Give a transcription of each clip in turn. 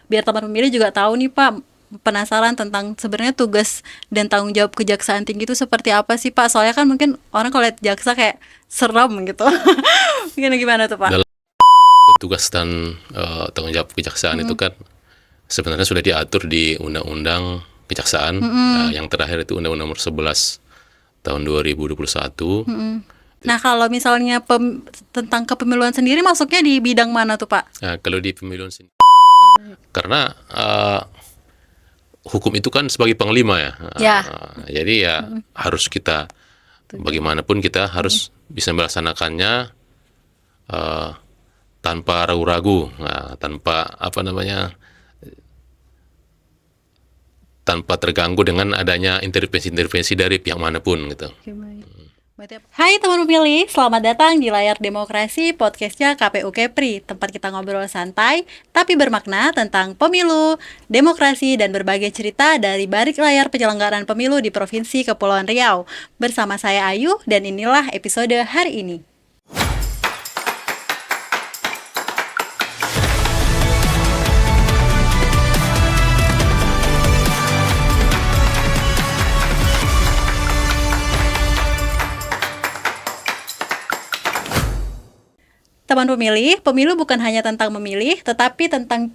biar teman pemilih juga tahu nih Pak, penasaran tentang sebenarnya tugas dan tanggung jawab Kejaksaan Tinggi itu seperti apa sih Pak? Soalnya kan mungkin orang kalau lihat jaksa kayak serem gitu. Mungkin gimana tuh Pak? Dalam tugas dan tanggung jawab kejaksaan itu kan sebenarnya sudah diatur di Undang-Undang Kejaksaan. Yang terakhir itu Undang-Undang Nomor 11 tahun 2021. Nah kalau misalnya tentang kepemiluan sendiri masuknya di bidang mana tuh Pak? Nah, kalau di pemiluan sendiri, karena hukum itu kan sebagai panglima ya. Ya. Jadi ya harus kita bagaimanapun kita harus bisa melaksanakannya tanpa ragu-ragu, tanpa tanpa terganggu dengan adanya intervensi-intervensi dari pihak manapun gitu. Oke, baik. Hai teman pemilih, selamat datang di Layar Demokrasi, podcastnya KPU Kepri, tempat kita ngobrol santai tapi bermakna tentang pemilu, demokrasi, dan berbagai cerita dari balik layar penyelenggaraan pemilu di Provinsi Kepulauan Riau. Bersama saya Ayu, dan inilah episode hari ini. Teman pemilih, pemilu bukan hanya tentang memilih, tetapi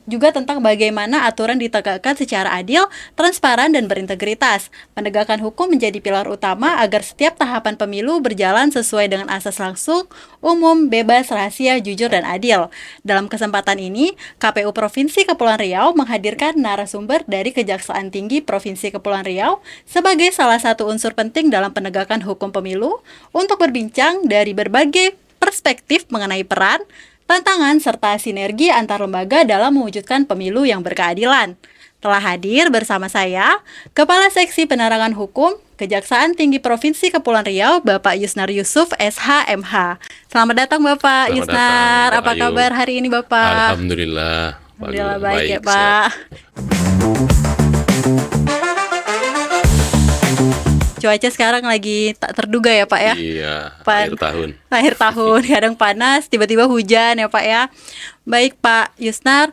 juga tentang bagaimana aturan ditegakkan secara adil, transparan, dan berintegritas. Penegakan hukum menjadi pilar utama agar setiap tahapan pemilu berjalan sesuai dengan asas langsung, umum, bebas, rahasia, jujur, dan adil. Dalam kesempatan ini, KPU Provinsi Kepulauan Riau menghadirkan narasumber dari Kejaksaan Tinggi Provinsi Kepulauan Riau sebagai salah satu unsur penting dalam penegakan hukum pemilu untuk berbincang dari berbagai perspektif mengenai peran, tantangan, serta sinergi antar lembaga dalam mewujudkan pemilu yang berkeadilan. Telah hadir bersama saya, Kepala Seksi Penerangan Hukum, Kejaksaan Tinggi Provinsi Kepulauan Riau, Bapak Yusnar Yusuf, SH.MH. Selamat datang Bapak Yusnar. Apa kabar hari ini Bapak? Alhamdulillah. Alhamdulillah baik ya Pak. Cuaca sekarang lagi tak terduga ya Pak ya. Iya, akhir tahun kadang panas, tiba-tiba hujan ya Pak ya. Baik Pak Yusnar,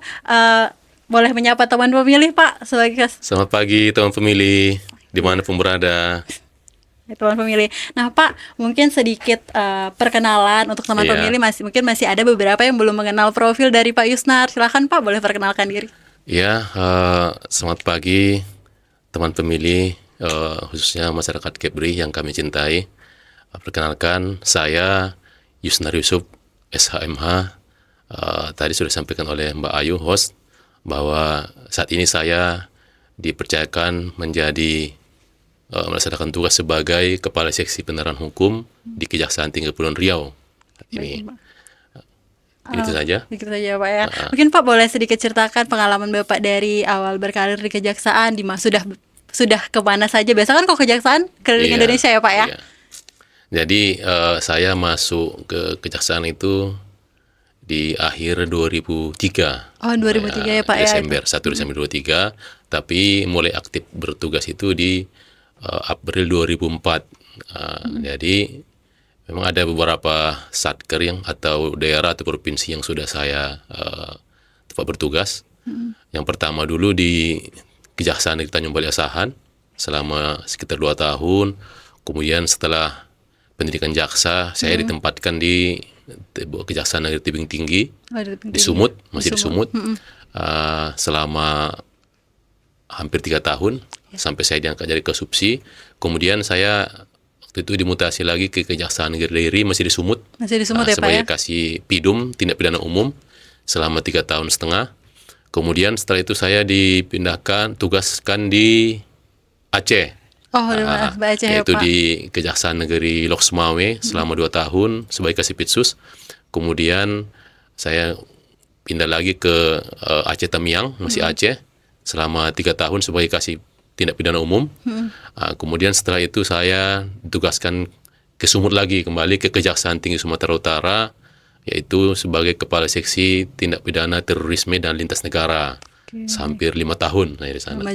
boleh menyapa teman pemilih Pak sebagai Selamat pagi teman pemilih dimanapun berada. Teman pemilih. Nah Pak, mungkin sedikit perkenalan untuk teman pemilih, masih ada beberapa yang belum mengenal profil dari Pak Yusnar. Silakan Pak, boleh perkenalkan diri. Ya, selamat pagi teman pemilih, khususnya masyarakat Kepri yang kami cintai. Perkenalkan, saya Yusnar Yusuf, SH.MH. Tadi sudah disampaikan oleh Mbak Ayu, host, bahwa saat ini saya dipercayakan menjadi melaksanakan tugas sebagai Kepala Seksi Penerangan Hukum di Kejaksaan Tinggi Kepulauan Riau. Ini begitu saja. Begitu saja Pak ya. Mungkin Pak boleh sedikit ceritakan pengalaman Bapak dari awal berkarir di Kejaksaan, sudah kemana saja? Biasa kan kalau Kejaksaan keliling Indonesia ya Pak ya? Iya. Jadi saya masuk ke Kejaksaan itu di akhir 2003. Oh 2003 ya Pak Desember, ya? 1 Desember 2003. Tapi mulai aktif bertugas itu di April 2004. Jadi memang ada beberapa satker atau daerah atau provinsi yang sudah saya tempat bertugas. Yang pertama dulu di Kejaksaan Negeri Tanjung Balai Asahan selama sekitar 2 tahun. Kemudian setelah pendidikan jaksa, saya ditempatkan di Kejaksaan Negeri Tebing Tinggi, di Sumut, masih di Sumut, selama hampir 3 tahun, sampai saya diangkat jadi Kasubsi. Kemudian saya waktu itu dimutasi lagi ke Kejaksaan Negeri Dairi, masih di Sumut, ya Pak ya? sebagai Kasih Pidum, Tindak Pidana Umum, selama 3 tahun setengah. Kemudian setelah itu saya tugaskan di Aceh. Aceh ya yaitu Pak. di Kejaksaan Negeri Lok Sumawe selama 2 tahun sebagai Kasipitsus. Kemudian saya pindah lagi ke Aceh Tamiang, masih Aceh, selama 3 tahun sebagai Kasih Tindak Pidana Umum. Kemudian setelah itu saya ditugaskan ke Sumut lagi, kembali ke Kejaksaan Tinggi Sumatera Utara, yaitu sebagai Kepala Seksi Tindak Pidana Terorisme dan Lintas Negara. Hampir 5 tahun saya di sana.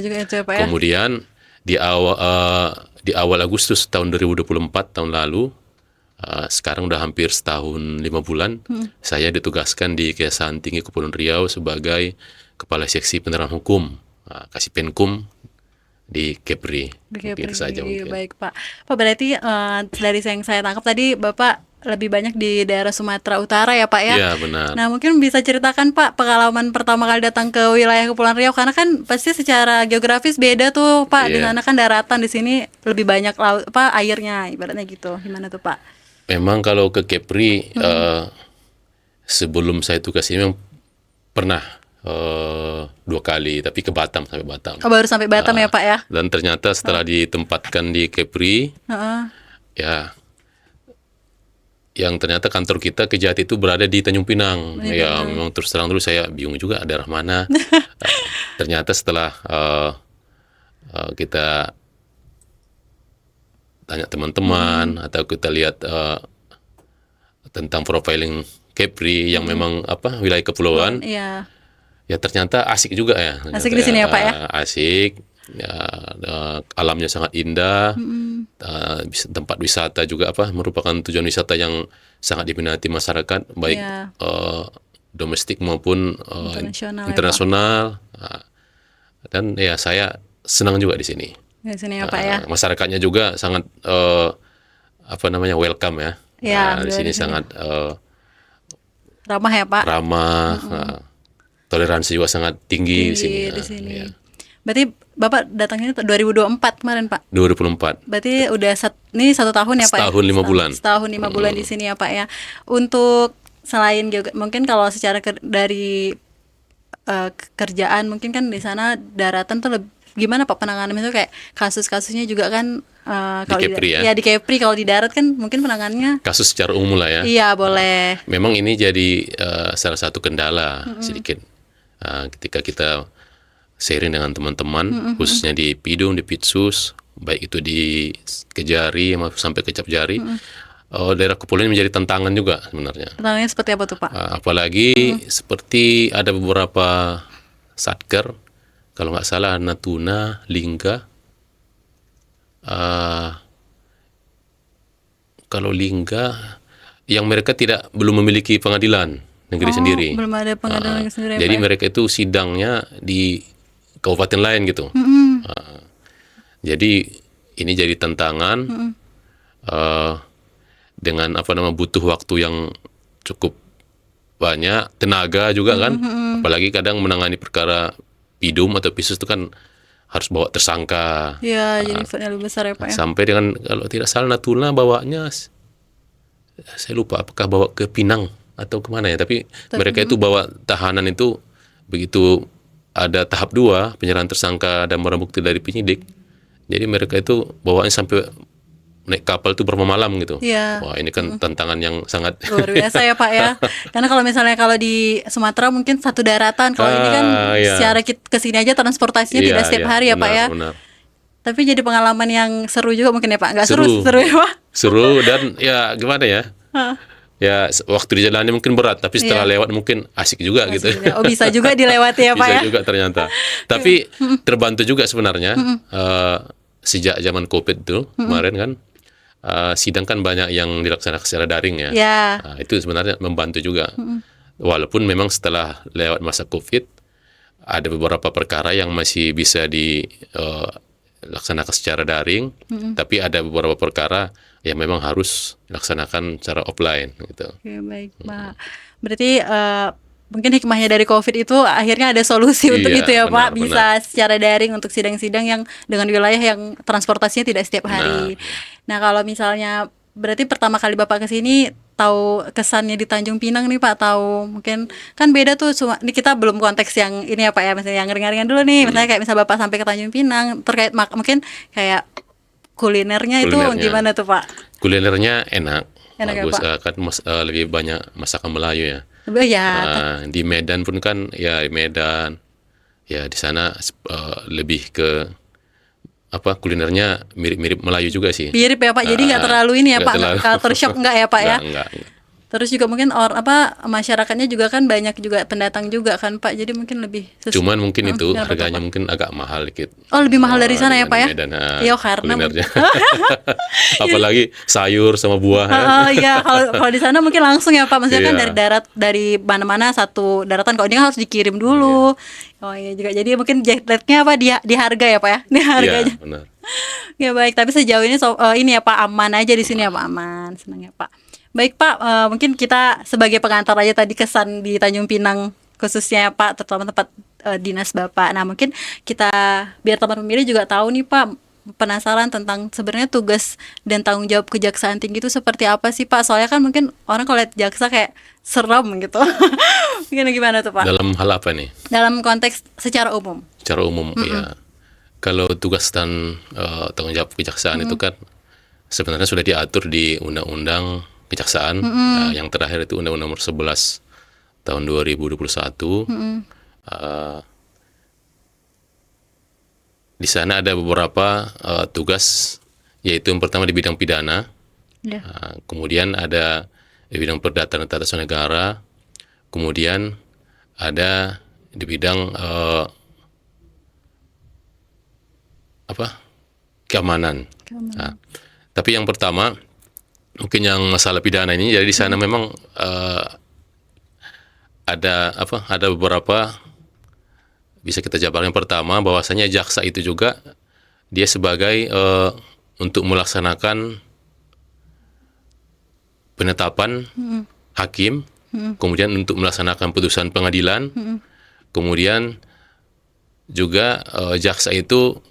Kemudian di awal Agustus tahun 2024 tahun lalu, sekarang udah hampir setahun 5 bulan, saya ditugaskan di Kejaksaan Tinggi Kepulauan Riau sebagai kepala seksi penerangan hukum, kasih penkum di Kepri. Oke, Mungkin itu saja mungkin. baik Pak. Pak berarti dari yang saya tangkap tadi Bapak lebih banyak di daerah Sumatera Utara ya Pak ya? Iya, benar. Nah mungkin bisa ceritakan Pak pengalaman pertama kali datang ke wilayah Kepulauan Riau, karena kan pasti secara geografis beda tuh Pak. Di Iya. sana kan daratan, di sini lebih banyak laut, airnya ibaratnya gitu. Gimana tuh Pak? Memang kalau ke Kepri, sebelum saya tugas ini memang pernah 2 kali, tapi ke Batam, sampai Batam. Oh, baru sampai Batam ya Pak ya? Dan ternyata setelah ditempatkan di Kepri, Heeh. ya, yang ternyata kantor kita Kejati itu berada di Tanjung Pinang. Ya, memang terus terang dulu saya bingung juga daerah mana. Ternyata setelah kita tanya teman-teman atau kita lihat tentang profiling Kepri yang memang wilayah kepulauan, Iya. ya ternyata asik juga ya. Asik di sini ya Pak ya? Asik, ya, alamnya sangat indah, tempat wisata juga merupakan tujuan wisata yang sangat diminati masyarakat, baik Iya. domestik maupun Internasional ya, internasional. Dan ya saya senang juga di sini. Di sini ya Pak ya? Masyarakatnya juga sangat welcome ya. Ya, Di sini sangat ramah ya Pak? ramah, toleransi juga sangat tinggi di sini. Di sini. Ya. Berarti Bapak datangnya 2024 kemarin Pak? 2024. Berarti udah ini 1 tahun ya Pak? Setahun 5 bulan. Setahun 5 bulan di sini ya Pak ya. Untuk selain mungkin kalau secara dari kerjaan, mungkin kan di sana daratan tuh gimana Pak penanganan itu, kayak kasus-kasusnya juga kan kalau Kepri ya? di Kepri, kalau di darat kan mungkin penanganannya. Kasus secara umum lah ya. Iya, boleh. Memang ini jadi salah satu kendala sedikit ketika kita sharing dengan teman-teman, khususnya di Pidum, di Pitsus, baik itu di Kejari sampai ke Capjari. Daerah kepulauan menjadi tantangan juga sebenarnya. Tantangannya seperti apa tuh Pak? Apalagi seperti ada beberapa satker, kalau nggak salah Natuna, Lingga. Kalau Lingga, yang mereka belum memiliki pengadilan negeri sendiri. Belum ada pengadilan negeri sendiri ya, Jadi Pak ya? mereka itu sidangnya di kabupaten lain gitu. Jadi ini jadi tantangan dengan butuh waktu yang cukup banyak, tenaga juga kan. Apalagi kadang menangani perkara Pidum atau Pisus itu kan harus bawa tersangka. Iya, jadi effortnya lebih besar ya Pak ya? Sampai dengan kalau tidak salah Natuna bawanya, saya lupa apakah bawa ke Pinang atau kemana ya. Tapi mereka itu bawa tahanan itu begitu ada tahap 2 penyerahan tersangka dan barang bukti dari penyidik. Jadi mereka itu bawaannya sampai naik kapal itu berapa malam gitu. Iya. Wah, ini kan tantangan yang sangat Luar biasa ya Pak ya. Karena kalau misalnya kalau di Sumatera mungkin satu daratan, kalau ini kan iya. secara kesini aja transportasinya tidak setiap hari ya Pak ya. Benar. Tapi jadi pengalaman yang seru juga mungkin ya Pak. Nggak seru ya Pak? Seru dan ya gimana ya? Ya waktu di jalannya mungkin berat, tapi setelah lewat mungkin asik juga gitu. Oh, bisa juga dilewati ya Pak Bisa ya. juga ternyata. Tapi terbantu juga sebenarnya sejak zaman COVID itu kemarin kan, sidang kan banyak yang dilaksanakan secara daring ya. Ya. Nah, itu sebenarnya membantu juga. Walaupun memang setelah lewat masa COVID ada beberapa perkara yang masih bisa dilaksanakan secara daring, tapi ada beberapa perkara yang memang harus dilaksanakan secara offline gitu. Oke, baik Pak. Berarti mungkin hikmahnya dari COVID itu akhirnya ada solusi untuk Iya, itu ya Pak. benar, Bisa secara daring untuk sidang-sidang yang dengan wilayah yang transportasinya tidak setiap hari. Nah, kalau misalnya berarti pertama kali Bapak ke sini tahu kesannya di Tanjung Pinang nih Pak, tahu mungkin kan beda tuh, ini kita belum konteks yang ini ya Pak ya, misalnya yang ringan-ringan dulu nih, misalnya kayak misal Bapak sampai ke Tanjung Pinang terkait mungkin kayak kulinernya itu gimana tuh Pak? Kulinernya enak, Enak ya, bagus, Pak? kan lebih banyak masakan Melayu ya. Ya, Di Medan pun kan ya di Medan, ya di sana lebih ke kulinernya mirip-mirip Melayu juga sih. mirip ya Pak, jadi nggak terlalu ini ya nggak Pak, terlalu. culture shock nggak ya Pak ya? Nggak. Terus juga mungkin masyarakatnya juga kan banyak juga pendatang juga kan Pak. Jadi mungkin lebih Cuman mungkin itu kenapa tuh, harganya Pak? mungkin agak mahal dikit. Oh, lebih mahal dari sana ya Pak ya? Dibanding Medan, Iya karena kulinernya. Apalagi sayur sama buah ya. iya kalau di sana mungkin langsung ya Pak. Maksudnya kan Iya. dari dari mana-mana satu daratan. Kalau ini kan harus dikirim dulu. Oh iya juga. Jadi mungkin jet lag-nya apa di harga ya Pak ya? Di Iya, harganya. benar. Ya baik, tapi sejauh ini ini ya Pak aman aja di sini ya Pak, aman, senang ya Pak. Baik Pak, mungkin kita sebagai pengantar aja tadi kesan di Tanjung Pinang khususnya ya Pak, terutama tempat dinas Bapak. Nah mungkin kita biar teman pemilih juga tahu nih Pak, penasaran tentang sebenarnya tugas dan tanggung jawab Kejaksaan Tinggi itu seperti apa sih Pak? Soalnya kan mungkin orang kalau lihat jaksa kayak serem gitu. Mungkin gimana tuh Pak? Dalam hal apa nih? Dalam konteks secara umum. Secara umum, ya. Kalau tugas dan tanggung jawab kejaksaan itu kan sebenarnya sudah diatur di Undang-Undang Kejaksaan. Yang terakhir itu Undang-Undang Nomor 11 tahun 2021. Di sana ada beberapa tugas, yaitu yang pertama di bidang pidana, Ya. kemudian ada di bidang perdata dan tata usaha negara, kemudian ada di bidang keamanan. Nah, tapi yang pertama mungkin yang masalah pidana ini, jadi di sana memang ada beberapa bisa kita jabarkan. Yang pertama bahwasanya jaksa itu juga dia sebagai untuk melaksanakan penetapan hakim, kemudian untuk melaksanakan putusan pengadilan, kemudian juga jaksa itu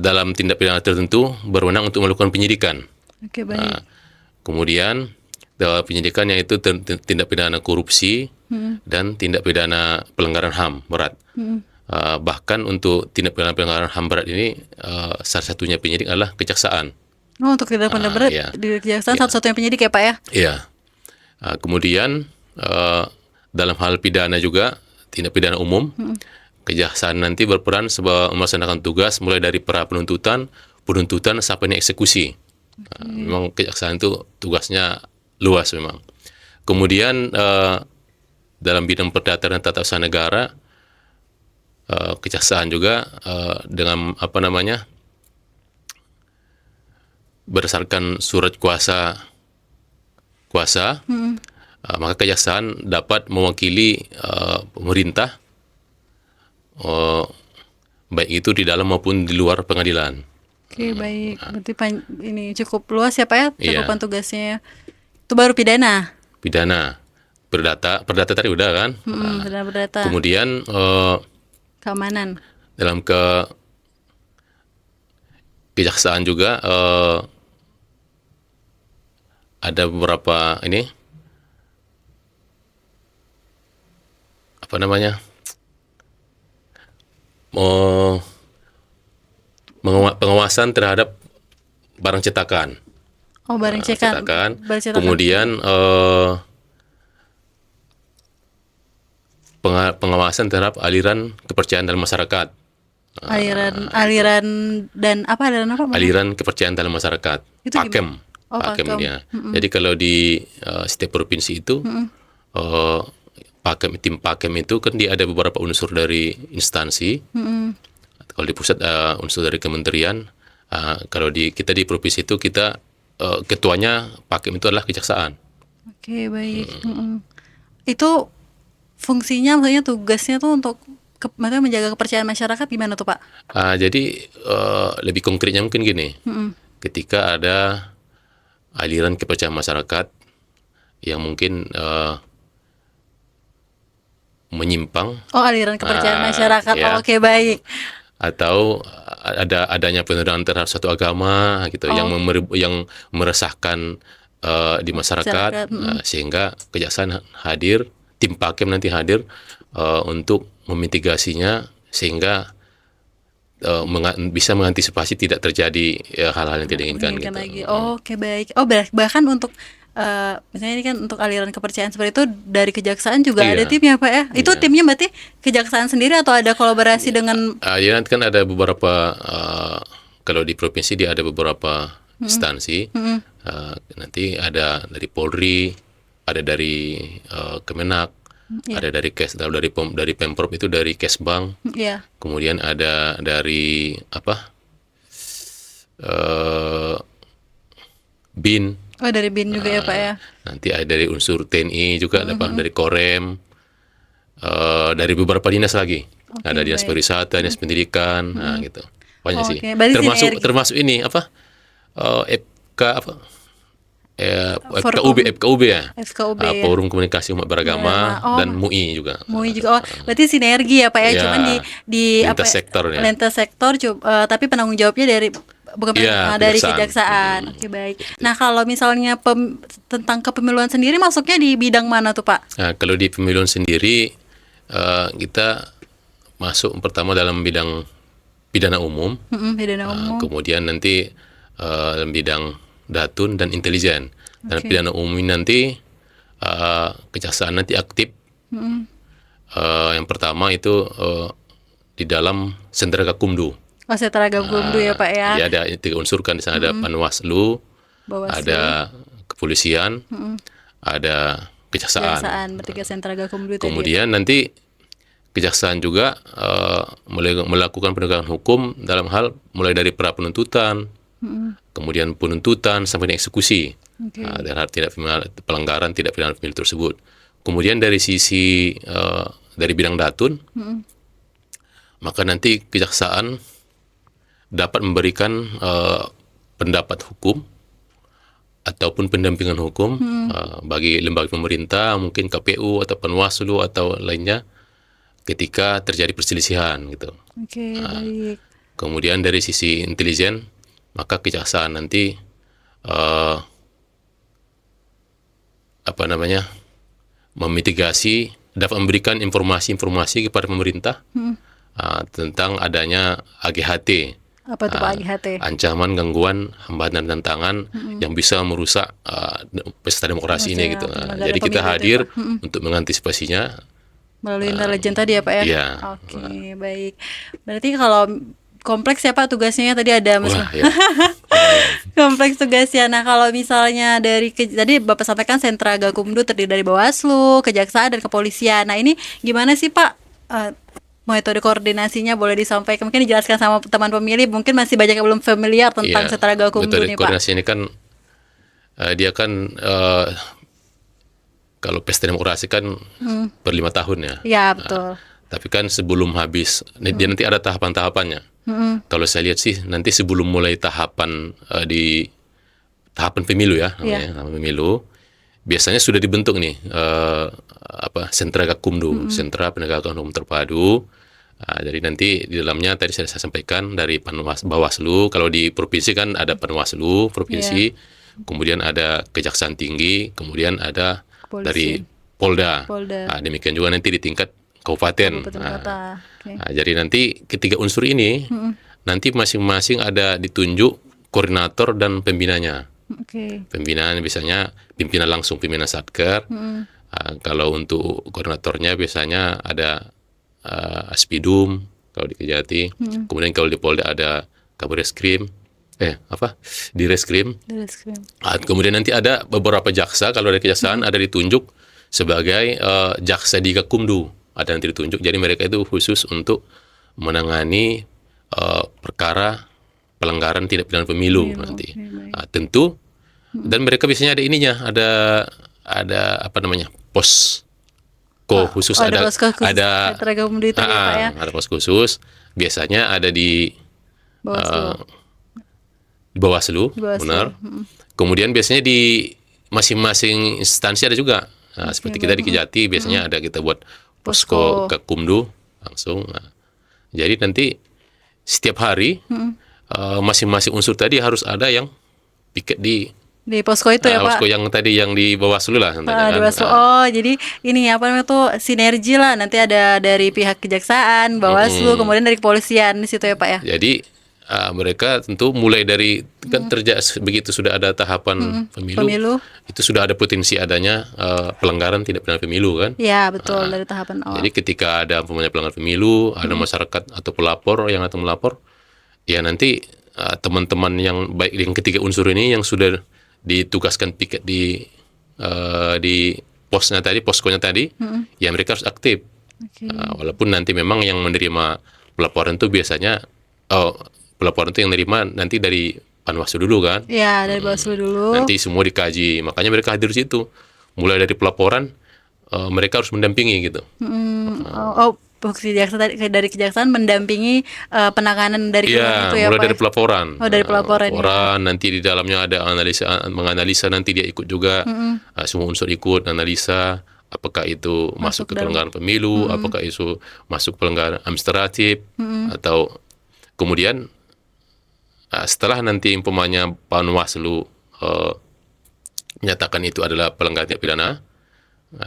dalam tindak pidana tertentu berwenang untuk melakukan penyidikan. Oke, baik. Kemudian dalam penyidikan yaitu tindak pidana korupsi dan tindak pidana pelanggaran HAM berat. Bahkan untuk tindak pidana pelanggaran HAM berat ini salah satunya penyidik adalah kejaksaan. Oh, untuk tindak pidana berat iya. di Kejaksaan satu-satunya penyidik ya Pak ya? Iya. Kemudian dalam hal pidana juga tindak pidana umum, kejaksaan nanti berperan sebagai melaksanakan tugas mulai dari pra penuntutan sampai ini eksekusi. Memang kejaksaan itu tugasnya luas memang. Kemudian dalam bidang perdata dan tata usaha negara, kejaksaan juga dengan berdasarkan surat kuasa, maka kejaksaan dapat mewakili pemerintah, baik itu di dalam maupun di luar pengadilan. Oke, baik. Berarti ini cukup luas ya Pak ya Iya. cakupan tugasnya. Itu baru pidana. Pidana, perdata tadi udah kan. Pidana perdata. Kemudian Keamanan. dalam kejaksaan juga ada beberapa pengawasan terhadap barang cetakan. Oh, barang cekan. Cetakan. Barang cetakan. Kemudian pengawasan terhadap aliran kepercayaan dalam masyarakat. aliran dan apa aliran apa? Mas? Aliran kepercayaan dalam masyarakat. Itu Pakem. Oh, Pakem Pakem. ya. Jadi kalau di setiap provinsi itu tim Pakem itu kan dia ada beberapa unsur dari instansi. Kalau di pusat unsur dari kementerian. Kalau kita di provinsi itu kita ketuanya Pakem itu adalah kejaksaan. Oke, baik. Itu fungsinya, maksudnya tugasnya tuh untuk maksudnya menjaga kepercayaan masyarakat gimana tuh Pak? Jadi lebih konkretnya mungkin gini, ketika ada aliran kepercayaan masyarakat yang mungkin menyimpang, Oh, aliran kepercayaan masyarakat. ya. Oh, oke, baik. atau adanya penodaan terhadap suatu agama gitu yang meresahkan di masyarakat, sehingga kejaksaan hadir, tim Pakem nanti hadir untuk memitigasinya sehingga bisa mengantisipasi tidak terjadi hal-hal yang tidak diinginkan gitu. Lagi. Oh, oke, baik. Oh, bahkan untuk misalnya ini kan untuk aliran kepercayaan seperti itu dari kejaksaan juga Iya. ada timnya Pak ya? Itu Iya. timnya berarti kejaksaan sendiri atau ada kolaborasi dengan? Ya nanti kan ada beberapa kalau di provinsi dia ada beberapa instansi. Nanti ada dari Polri, ada dari Kemenak, Iya. ada dari dari Pemprov itu dari Kesbang, Iya. kemudian ada dari apa eh, BIN, Oh, dari BIN juga ya Pak ya. nanti ada dari unsur TNI juga, ada Pak, dari Korem, dari beberapa dinas lagi, ada dinas baik. pariwisata, dinas pendidikan, nah gitu, banyak sih, Oke, berarti termasuk sinergi. termasuk ini apa FK apa Forkom. FKUB ya. FKUB ya. Forum Komunikasi Umat Beragama Oh, dan MUI juga. MUI juga. Oh, berarti sinergi ya Pak ya. Ya, Cuman di apa lintas ya, sektor ya. lintas sektor tapi penanggung jawabnya dari bukan Iya, dari kejaksaan. kejaksaan. Oke, baik. Nah, kalau misalnya tentang kepemiluan sendiri masuknya di bidang mana tuh Pak? Nah, kalau di pemiluan sendiri kita masuk pertama dalam bidang pidana umum, Pidana umum. kemudian nanti dalam bidang datun dan intelijen. Dan Oke. pidana umum ini nanti kejaksaan nanti aktif. Yang pertama itu di dalam Sentra Gakumdu. Oh, Setra Gakumdu ya Pak ya. Ya, ada tiga unsur kan, di sana ada Panwaslu, Bawaslu. ada kepolisian, ada kejaksaan. Kejaksaan, bertiga Sentra Gakumdu tadi. Kemudian nanti kejaksaan juga melakukan penegakan hukum dalam hal mulai dari pra penuntutan, kemudian penuntutan sampai eksekusi. Oke. Dalam hal pelanggaran tidak pidana pemilu tersebut. Kemudian dari sisi dari bidang datun, maka nanti kejaksaan dapat memberikan pendapat hukum ataupun pendampingan hukum bagi lembaga pemerintah, mungkin KPU atau Panwaslu atau lainnya ketika terjadi perselisihan gitu. Oke, baik. Kemudian dari sisi intelijen, maka kejaksaan nanti memitigasi, dapat memberikan informasi-informasi kepada pemerintah tentang adanya AGHT, Apa tuh Pak AGHT? ancaman, gangguan, hambatan, dan tantangan yang bisa merusak pesta demokrasi ini gitu. Penyelenggara Jadi kita pemilu itu ya, hadir Pak. untuk mengantisipasinya. Melalui intelijen tadi ya Pak ya? Iya. Oke, baik. Berarti kalau kompleks ya Pak tugasnya tadi ada Wah, ya. kompleks tugasnya. Nah, kalau misalnya tadi Bapak sampaikan Sentra Gakumdu terdiri dari Bawaslu, Kejaksaan dan Kepolisian. Nah, ini gimana sih Pak metode koordinasinya, boleh disampaikan? Mungkin dijelaskan sama teman pemilih, mungkin masih banyak yang belum familiar tentang Iya. Sentra Gakumdu Metode nih Pak. koordinasi ini kan dia kan kalau pesta demokrasi kan per 5 tahun ya. Iya, betul. Tapi kan sebelum habis, dia nanti ada tahapan-tahapannya. Kalau saya lihat sih nanti sebelum mulai tahapan di tahapan pemilu ya, namanya, tahapan pemilu, biasanya sudah dibentuk nih Sentra Gakumdu, Sentra Penegakan Hukum Terpadu. Jadi nanti di dalamnya tadi saya sampaikan dari Bawaslu, kalau di provinsi kan ada Panwaslu provinsi, kemudian ada Kejaksaan Tinggi, kemudian ada Kepolisian. dari Polda. Polda. Demikian juga nanti di tingkat kabupaten. Kabupaten kota. Oke. Jadi nanti ketiga unsur ini nanti masing-masing ada ditunjuk koordinator dan pembinanya. Oke. Pembinaan biasanya pimpinan langsung pimpinan Satker. Kalau untuk koordinatornya biasanya ada Aspidum kalau di Kejati. Kemudian kalau di Polda ada Kabareskrim. Di Reskrim. Kemudian nanti ada beberapa jaksa, kalau dari kejaksaan ada ditunjuk sebagai jaksa di Gakumdu, ada nanti ditunjuk. Jadi mereka itu khusus untuk menangani perkara pelanggaran tidak pidana pemilu nanti. Tentu, dan mereka biasanya ada ininya, ada posko khusus, ada posko khusus Sentra Gakumdu itu ya Pak ya. ada posko khusus. Biasanya ada di Bawaslu. Bawaslu, Bawaslu. benar. Kemudian biasanya di masing-masing instansi ada juga. Seperti kita di Kejati biasanya ada kita buat posko Gakumdu langsung. Jadi nanti setiap hari masing-masing unsur tadi harus ada yang piket di posko itu ya Pak. posko yang tadi yang di Bawaslu lah. Di Bawaslu. Jadi ini apa namanya tuh sinergi lah. Nanti ada dari pihak Kejaksaan, Bawaslu, kemudian dari Kepolisian di situ ya Pak ya. Jadi mereka tentu mulai dari kan begitu sudah ada tahapan pemilu, itu sudah ada potensi adanya pelanggaran tidak pidana pemilu kan. Iya, betul, dari tahapan awal. Jadi ketika ada pelanggaran pemilu, ada masyarakat atau pelapor yang atau melapor, ya nanti teman-teman yang baik yang ketiga unsur ini yang sudah ditugaskan piket di poskonya tadi, ya mereka harus aktif. Oke. Walaupun nanti memang yang menerima pelaporan itu biasanya, pelaporan itu yang menerima nanti dari Panwaslu dulu kan. Ya, dari Bawaslu dulu. Nanti semua dikaji, makanya mereka hadir di situ. Mulai dari pelaporan, mereka harus mendampingi gitu. Bukti jaksa dari kejaksaan mendampingi penanganan dari Iya, keluarga itu ya mulai Pak. dari pelaporan. Dari pelaporan, ya. Laporan, nanti di dalamnya ada menganalisa nanti dia ikut juga, semua unsur ikut analisa, apakah itu masuk ke dalam- pelanggaran pemilu, apakah itu masuk pelanggaran administratif, atau kemudian setelah nanti umpamanya Panwaslu menyatakan itu adalah pelanggaran tindak pidana,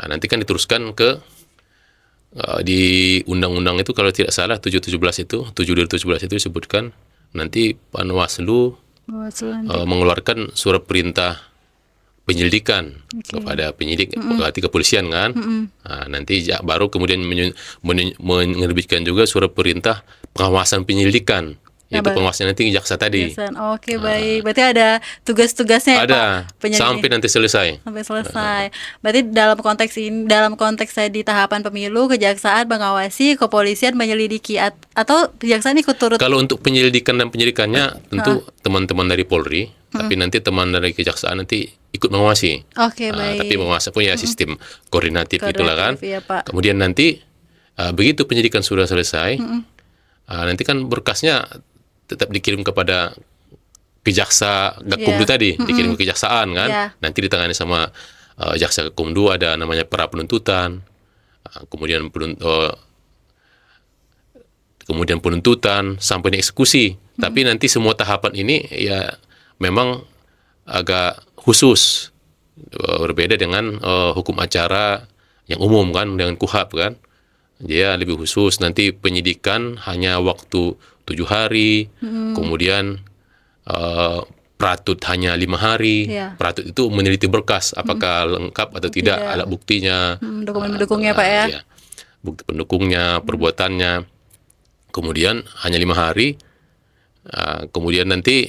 nanti kan diteruskan ke di undang-undang itu kalau tidak salah 7 itu disebutkan nanti Panwaslu Bawaslu nanti. mengeluarkan surat perintah penyelidikan kepada penyidik, berarti kepolisian kan. Nah, nanti baru kemudian menerbitkan juga surat perintah pengawasan penyelidikan, yaitu pengawasan nanti jaksa tadi. Kejaksaan. Oke, baik. Berarti ada tugas-tugasnya ya, Ada Pak? Penyelidik. sampai nanti selesai. Sampai selesai. Berarti dalam konteks saya di tahapan pemilu, kejaksaan mengawasi, kepolisian menyelidiki atau kejaksaan ikut turut. Kalau untuk penyelidikan dan penyidikannya tentu teman-teman dari Polri, tapi nanti teman dari kejaksaan nanti ikut mengawasi. Oke, baik. Tapi mengawasi punya sistem koordinatif itulah kan. Koordinatif, iya, Pak. Kemudian nanti begitu penyidikan sudah selesai, nanti kan berkasnya tetap dikirim kepada kejaksa Gakumdu tadi, dikirim ke kejaksaan kan. Iya. Nanti ditangani sama jaksa Gakumdu, ada namanya pra penuntutan, kemudian penuntutan sampai eksekusi. Tapi nanti semua tahapan ini ya memang agak khusus, berbeda dengan hukum acara yang umum kan, dengan KUHP kan. Dia lebih khusus, nanti penyidikan hanya waktu 7 hari, kemudian pratut hanya 5 hari. Iya. Pratut itu meneliti berkas apakah lengkap atau tidak alat buktinya, Dokumen pendukungnya, Pak ya. iya, bukti pendukungnya, perbuatannya. Kemudian hanya 5 hari, kemudian nanti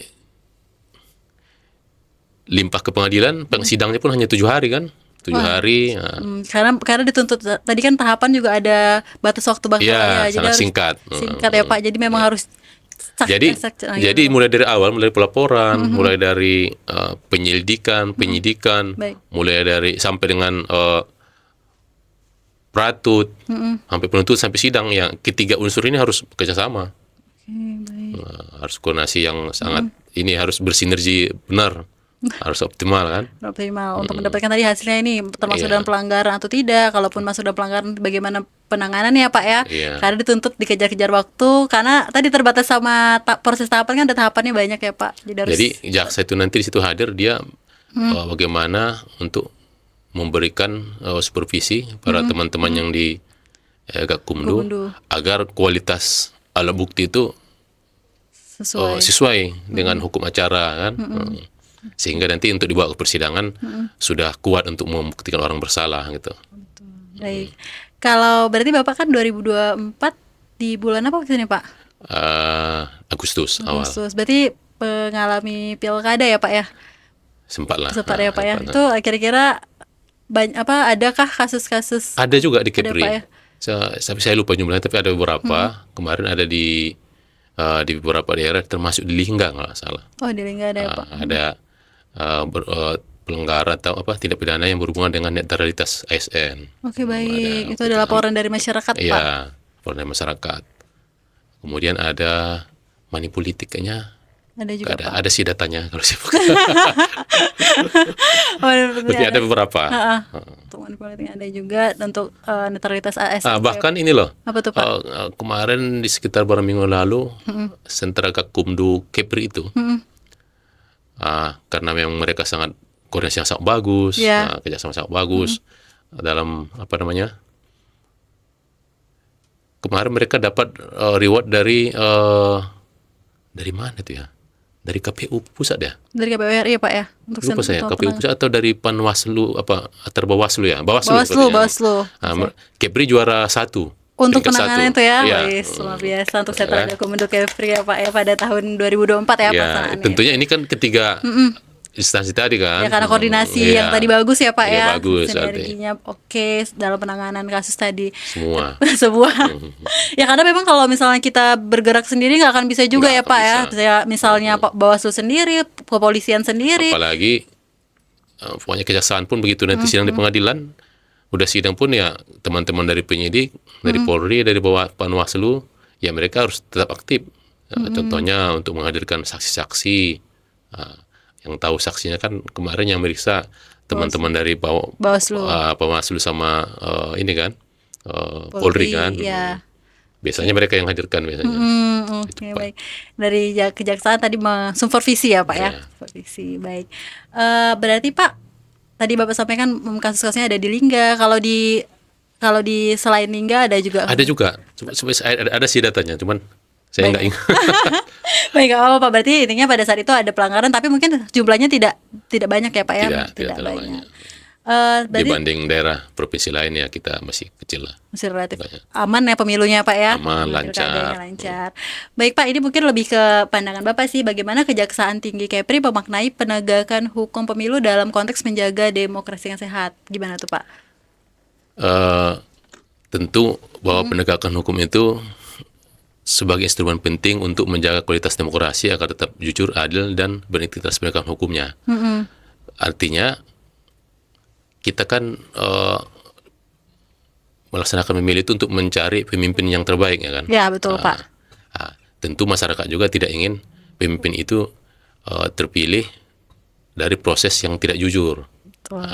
limpah ke pengadilan, sidangnya pun hanya 7 hari kan, 7 hari. Karena dituntut tadi kan tahapan juga ada batas waktu bakal Iya, jadi sangat harus singkat. singkat ya Pak. Jadi memang harus Jadi mulai dari awal, mulai dari pelaporan, mulai dari penyidikan, Baik. mulai dari sampai dengan pratut, sampai penuntut, sampai sidang, yang ketiga unsur ini harus bekerjasama. baik. Harus koordinasi yang sangat, ini harus bersinergi benar, harus optimal kan. Optimal untuk mendapatkan tadi hasilnya ini termasuk Iya. dalam pelanggaran atau tidak. Kalaupun masuk dalam pelanggaran, bagaimana penanganannya ya Pak ya. Iya. Karena dituntut dikejar-kejar waktu, karena tadi terbatas sama proses tahapan kan, ada tahapannya banyak ya Pak. Jadi harus Jadi jaksa itu nanti di situ hadir, dia bagaimana untuk memberikan supervisi para teman-teman yang di Gakumdu Gakumdu. agar kualitas alat bukti itu sesuai. sesuai dengan hukum acara kan. Sehingga nanti untuk dibawa ke persidangan sudah kuat untuk membuktikan orang bersalah gitu. Baik. Kalau berarti Bapak kan 2024 di bulan apa waktu ini Pak? Agustus awal Agustus. Berarti mengalami pilkada ya Pak ya? sempat lah. Sempat ya Pak ya. sempat. Itu kira-kira adakah kasus-kasus Ada juga di Ada, Kepri. Pak, ya? Tapi saya lupa jumlahnya, tapi ada beberapa. Kemarin ada di beberapa daerah, termasuk di Lingga kalau nggak salah. Oh, di Lingga ada ya Pak. Ada pelanggaran atau tindak pidana yang berhubungan dengan netralitas ASN. Oke, baik. Itu ada laporan dari masyarakat Pak. Iya, laporan dari masyarakat. Kemudian ada money politik kayaknya. Ada juga Pak. Ada sih datanya kalau saya buka. Oh, Berarti ada beberapa. Teman politik ada juga untuk netralitas ASN. Bahkan ini loh. Apa tuh Pak? Kemarin di sekitar beberapa minggu lalu, sentra Gakumdu Kepri itu, karena memang mereka sangat koordinasi yang sangat bagus, Iya. kerjasama sangat bagus dalam apa namanya. Kemarin mereka dapat reward dari mana itu ya? Dari KPU pusat ya? Dari KPU RI ya Pak ya? Untuk Lupa saya, KPU pusat atau dari Panwaslu atau Bawaslu ya? Bawaslu. Kepri juara 1 untuk tingkat penanganan 1. itu ya. Iya. Wis, luar biasa untuk sentra Ya. dokumen Kepri ya Pak ya pada tahun 2024 ya Ya, pelaksanaannya. tentunya ini kan ketiga instansi tadi kan. Ya karena koordinasi yang Iya. tadi bagus ya Pak Iya, ya. bagus Sinerginya oke dalam penanganan kasus tadi. semua. Sebuah ya karena memang kalau misalnya kita bergerak sendiri nggak akan bisa juga Nggak ya akan Pak ya. bisa. Saya misalnya Pak Bawaslu sendiri, kepolisian sendiri. Apalagi pokoknya kejaksaan pun begitu nanti sidang di pengadilan, udah sidang pun ya teman-teman dari penyidik, dari Polri, dari Panwaslu, ya mereka harus tetap aktif. Contohnya untuk menghadirkan saksi-saksi. Yang tahu saksinya kan kemarin yang meriksa teman-teman dari Bawaslu. Panwaslu sama ini kan Polri kan. Ya. Biasanya mereka yang hadirkan biasanya. Oke, baik. Dari kejaksaan tadi mensupervisi ya Pak ya. Iya. Supervisi, baik. Berarti Pak, tadi Bapak sampaikan kasus-kasusnya ada di Lingga. Kalau di selain Lingga ada juga. Ada juga. Ada sih datanya, cuman saya nggak ingat. Baik, nggak apa-apa Pak. Berarti intinya pada saat itu ada pelanggaran, tapi mungkin jumlahnya tidak banyak ya Pak ya. Tidak terlalu banyak. Berarti Dibanding daerah provinsi lain ya kita masih kecil lah. masih relatif aman ya pemilunya Pak ya. Aman, Pilkadanya lancar. lancar. Baik Pak, ini mungkin lebih ke pandangan Bapak sih, bagaimana Kejaksaan Tinggi Kepri memaknai penegakan hukum pemilu dalam konteks menjaga demokrasi yang sehat. Gimana tuh Pak? Tentu bahwa penegakan hukum itu sebagai instrumen penting untuk menjaga kualitas demokrasi agar tetap jujur, adil, dan berintegritas penegakan hukumnya. Artinya kita kan melaksanakan pemilu itu untuk mencari pemimpin yang terbaik ya kan. Ya betul Pak. Tentu masyarakat juga tidak ingin pemimpin itu terpilih dari proses yang tidak jujur. Betul.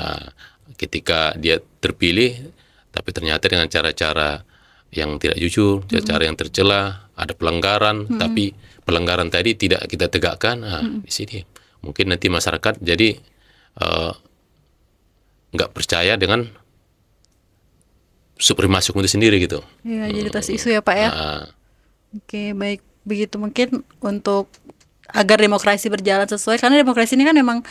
Ketika dia terpilih tapi ternyata dengan cara-cara yang tidak jujur, cara-cara yang tercela, ada pelanggaran, tapi pelanggaran tadi tidak kita tegakkan. Di sini mungkin nanti masyarakat jadi nggak percaya dengan supremasi hukum itu sendiri gitu. Iya, jadi tas isu ya Pak ya. Nah, Oke, baik. Begitu mungkin untuk agar demokrasi berjalan sesuai, karena demokrasi ini kan memang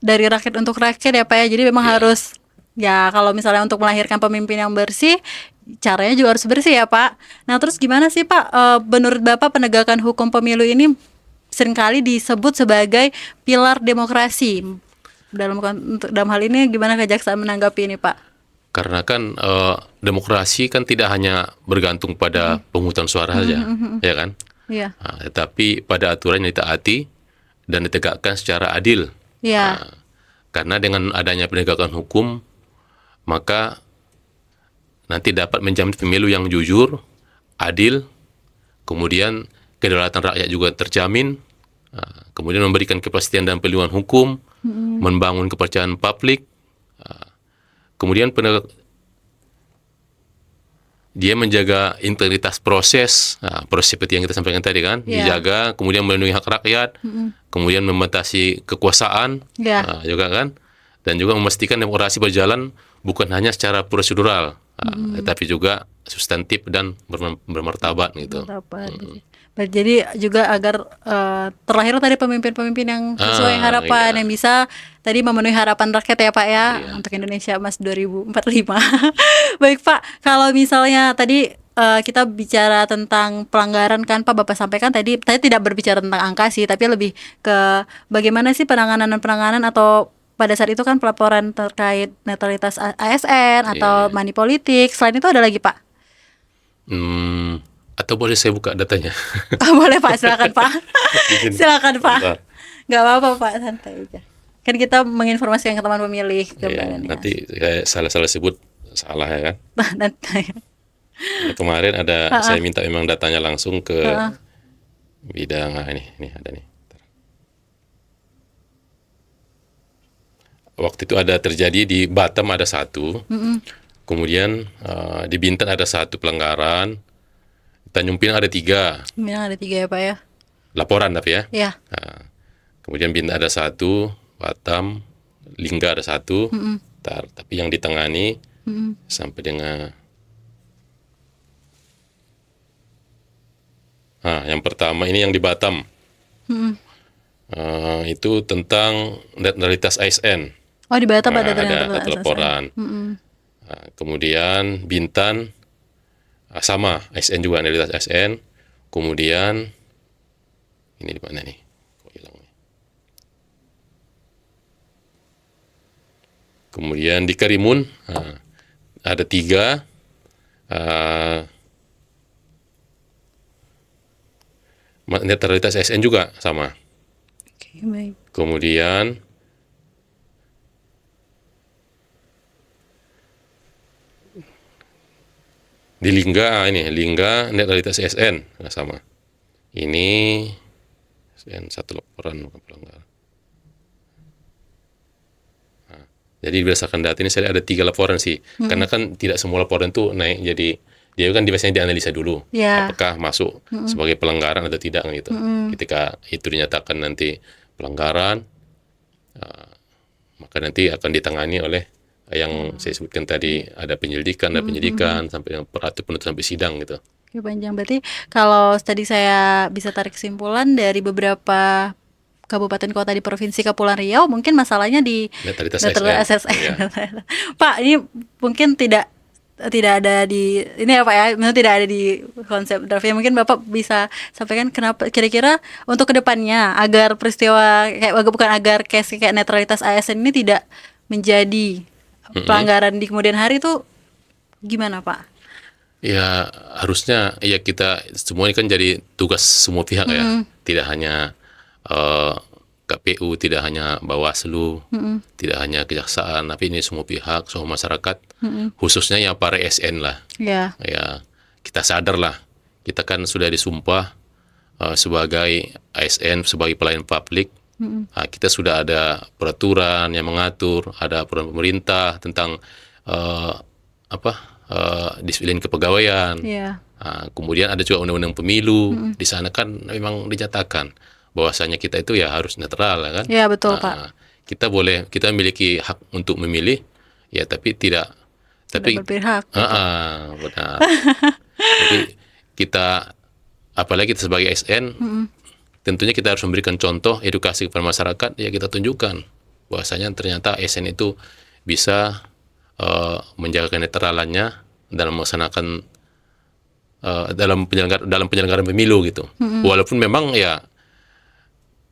dari rakyat untuk rakyat ya Pak ya. Jadi memang harus ya kalau misalnya untuk melahirkan pemimpin yang bersih, caranya juga harus bersih ya Pak. Nah terus gimana sih Pak, menurut Bapak penegakan hukum pemilu ini seringkali disebut sebagai pilar demokrasi. Dalam hal ini gimana Kejaksaan menanggapi ini Pak? karena kan demokrasi kan tidak hanya bergantung pada pemungutan suara saja, ya kan? Iya. Tetapi pada aturan yang ditaati dan ditegakkan secara adil. Iya. Karena dengan adanya penegakan hukum, maka nanti dapat menjamin pemilu yang jujur, adil, kemudian kedaulatan rakyat juga terjamin, kemudian memberikan kepastian dan perlindungan hukum, membangun kepercayaan publik, kemudian dia menjaga integritas proses, proses seperti yang kita sampaikan tadi kan, dijaga, kemudian melindungi hak rakyat, kemudian membatasi kekuasaan, juga kan, dan juga memastikan demokrasi berjalan bukan hanya secara prosedural, tetapi juga substantif dan bermartabat gitu. Jadi juga agar terlahir tadi pemimpin-pemimpin yang sesuai harapan, yang bisa tadi memenuhi harapan rakyat ya Pak ya, untuk Indonesia Emas 2045. Baik Pak, kalau misalnya tadi kita bicara tentang pelanggaran kan Pak, Bapak sampaikan tadi tidak berbicara tentang angka sih, tapi lebih ke bagaimana sih penanganan atau pada saat itu kan pelaporan terkait netralitas ASN atau money politik. Selain itu ada lagi Pak? Atau boleh saya buka datanya? Boleh Pak, silakan Pak. Silakan Pak. Nggak apa-apa Pak, santai aja. Kan kita menginformasikan ke teman pemilih. Nanti saya salah sebut salah ya kan. Nanti. Kemarin ada saya minta memang datanya langsung ke bidang ini ada nih. Waktu itu ada terjadi di Batam ada satu, kemudian di Bintan ada satu pelanggaran, Tanjung Pinang ada 3. Pinang ada 3 ya Pak ya. Laporan tapi ya. Iya. Kemudian Bintan ada 1, Batam, Lingga ada 1, tapi yang ditangani sampai dengan yang pertama ini yang di Batam. Itu tentang netralitas ASN. Oh di Batam ada laporan. Kemudian Bintan Sama ASN juga, netralitas ASN. Kemudian ini di mana nih? Kok hilang nih? Kemudian di Karimun ada 3. Netralitas ASN juga sama. Oke, baik. Kemudian di Lingga, ini Lingga netralitas ASN sama. Ini ASN 1 laporan bukan pelanggaran. Jadi berdasarkan data ini saya ada 3 laporan sih, karena kan tidak semua laporan tuh naik, jadi dia kan biasanya dianalisa dulu, Ya. apakah masuk sebagai pelanggaran atau tidak gitu. Ketika itu dinyatakan nanti pelanggaran, maka nanti akan ditangani oleh yang saya sebutkan tadi, ada penyelidikan, sampai yang penuntutan sampai sidang gitu. Oke, panjang. Berarti kalau tadi saya bisa tarik kesimpulan dari beberapa kabupaten kota di Provinsi Kepulauan Riau, mungkin masalahnya di Netralitas ASN. Iya. Pak, ini mungkin tidak ada di ini ya Pak ya, memang tidak ada di konsep draftnya. Mungkin Bapak bisa sampaikan kenapa kira-kira untuk kedepannya agar peristiwa agar case kayak netralitas ASN ini tidak menjadi pelanggaran di kemudian hari itu gimana Pak? Ya harusnya ya kita semua ini kan jadi tugas semua pihak ya, tidak hanya KPU, tidak hanya Bawaslu, tidak hanya kejaksaan, tapi ini semua pihak, semua masyarakat, khususnya yang para ASN lah. Ya. Ya kita sadar lah, kita kan sudah disumpah sebagai ASN, sebagai pelayan publik. Kita sudah ada peraturan yang mengatur, ada peraturan pemerintah tentang disiplin kepegawaian. Ya. Kemudian ada juga undang-undang pemilu. Di sana kan memang dinyatakan bahwasanya kita itu ya harus netral kan. Ya, betul Pak. Kita memiliki hak untuk memilih, ya tapi tidak berpihak. Benar. Jadi kita, apalagi kita sebagai ASN, tentunya kita harus memberikan contoh edukasi kepada masyarakat. Ya kita tunjukkan bahwasanya ternyata ASN itu bisa menjaga kenetralannya dalam melaksanakan dalam penyelenggaraan pemilu gitu. Walaupun memang ya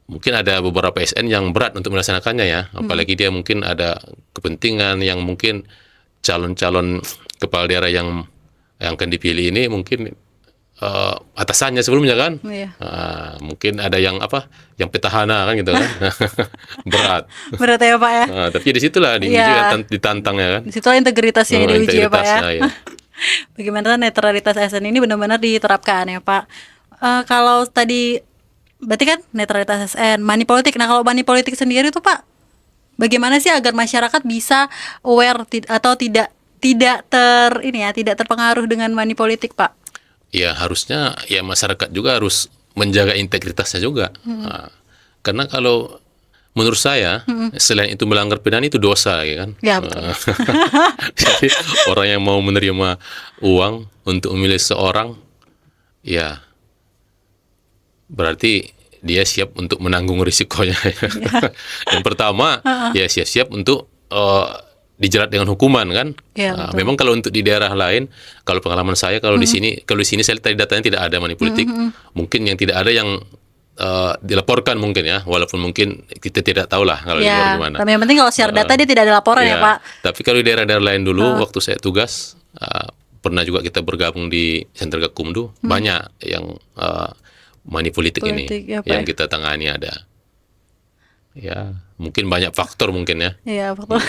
mungkin ada beberapa ASN yang berat untuk melaksanakannya ya, apalagi dia mungkin ada kepentingan yang mungkin calon-calon kepala daerah yang akan dipilih ini mungkin atasannya sebelumnya kan, mungkin ada yang yang petahana kan gitu kan, berat ya Pak ya. Tapi disitulah ditantang ya kan. Disitulah integritas yang diuji ya Pak ya. Ya. Bagaimana netralitas ASN ini benar-benar diterapkan ya Pak. Kalau tadi berarti kan netralitas ASN, money politik. Nah kalau money politik sendiri tuh Pak, bagaimana sih agar masyarakat bisa aware atau tidak terpengaruh dengan money politik Pak? Ya harusnya ya masyarakat juga harus menjaga integritasnya juga. Karena kalau menurut saya selain itu melanggar pidana itu dosa ya kan. Ya betul. Jadi orang yang mau menerima uang untuk memilih seorang, ya berarti dia siap untuk menanggung risikonya. Yang pertama, ya siap untuk dijerat dengan hukuman kan. Memang kalau untuk di daerah lain, kalau pengalaman saya, kalau di sini saya tadi datanya tidak ada money politik. Mungkin yang tidak ada yang dilaporkan mungkin ya, walaupun mungkin kita tidak tahu lah kalau di luar gimana. Tapi yang penting kalau share data dia tidak ada laporan ya Pak. Tapi kalau di daerah-daerah lain dulu, waktu saya tugas, pernah juga kita bergabung di Sentra Gakumdu, banyak yang money politik ini yang kita tangani ada. Ya, mungkin banyak faktor mungkin ya. Iya, faktor.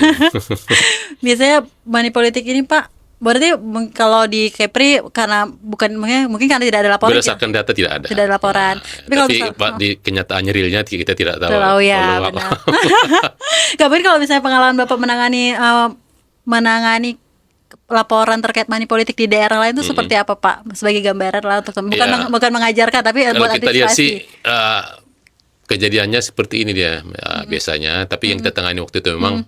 Biasanya money politik ini Pak, berarti kalau di Kepri karena mungkin karena tidak ada laporan. Berdasarkan data tidak ada. Tidak ada laporan. Tapi di kenyataannya realnya kita tidak tahu. Tahu ya, benar. Mungkin kalau misalnya pengalaman Bapak menangani laporan terkait money politik di daerah lain itu seperti apa Pak? Sebagai gambaran lah untuk bukan mengajarkan tapi buat kita lihat sih kejadiannya seperti ini dia biasanya. Tapi yang kita tangani waktu itu memang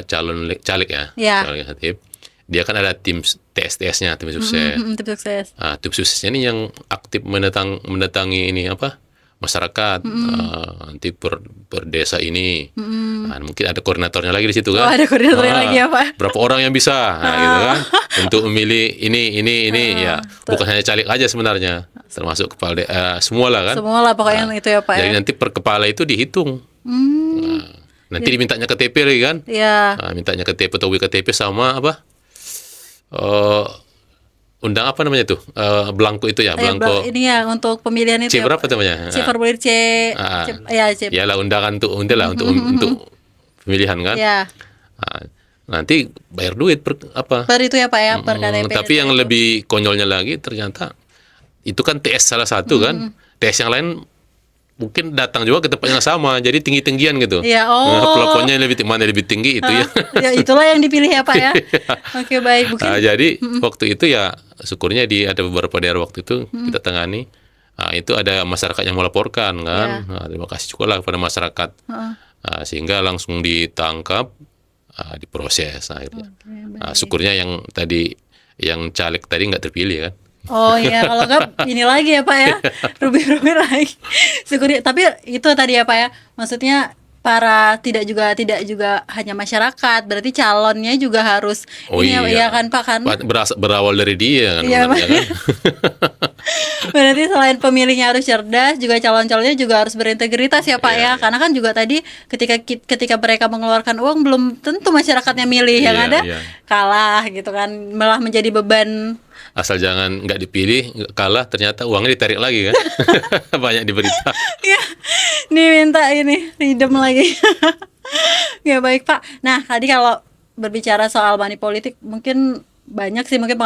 caleg ya, calon legislatif. Dia kan ada tim TSTS-nya, tim sukses. Tim sukses. Tim suksesnya ini yang aktif mendatangi ini masyarakat, nanti per desa ini Nah, mungkin ada koordinatornya lagi di situ Oh, kan. ada koordinatornya lagi ya, Pak. Berapa orang yang bisa, nah, gitu kan, untuk memilih ini ya, bukan hanya caleg aja sebenarnya, termasuk kepala semua lah kan. Semua lah pokoknya itu ya, Pak Jadi ya. nanti per kepala itu dihitung. Nanti dimintanya KTP lagi kan. Ya. Nah, mintanya KTP atau KTP sama apa? eh undang apa namanya tuh? Belangko itu ya, belangko Ini ya untuk pemilihan itu C ya, berapa Pak. namanya? C formulir C, Ah, C. ya lah undangan untuk pemilihan kan. Ya. Nah, nanti bayar duit Per itu ya, Pak ya, per KTP. tapi yang lebih konyolnya lagi ternyata itu kan TS salah satu kan. TS yang lain mungkin datang juga ke tempat yang sama, jadi tinggi-tinggian gitu. Iya, Nah, oh. plafonnya mana lebih tinggi itu ya. Ya itulah yang dipilih ya, Pak ya. Oke, baik. Mungkin Nah, jadi waktu itu ya syukurnya ada beberapa daerah waktu itu kita tangani. Nah, itu ada masyarakat yang melaporkan kan. Nah, terima kasih juga lah kepada masyarakat. Nah, sehingga langsung ditangkap, diproses akhirnya. Nah, syukurnya yang caleg tadi nggak terpilih kan. oh iya, kalau nggak ini lagi ya, Pak ya. Rubi-rubi lagi. Syukur, tapi itu tadi ya, Pak ya. Maksudnya tidak juga hanya masyarakat, berarti calonnya juga harus Oh ini iya. ya kan, Pak kan. Berawal dari dia kan, Iya, sebenarnya kan. Berarti selain pemilihnya harus cerdas, juga calon-calonnya juga harus berintegritas ya, Pak Iya, ya. iya. Karena kan juga tadi ketika mereka mengeluarkan uang belum tentu masyarakatnya milih, yang Iya, ada iya. kalah gitu kan, malah menjadi beban. Asal jangan nggak dipilih, nggak kalah, ternyata uangnya ditarik lagi kan. Banyak di berita. Ya, diminta ini freedom lagi. Ya baik, Pak. Nah, tadi kalau berbicara soal money politik mungkin banyak sih mungkin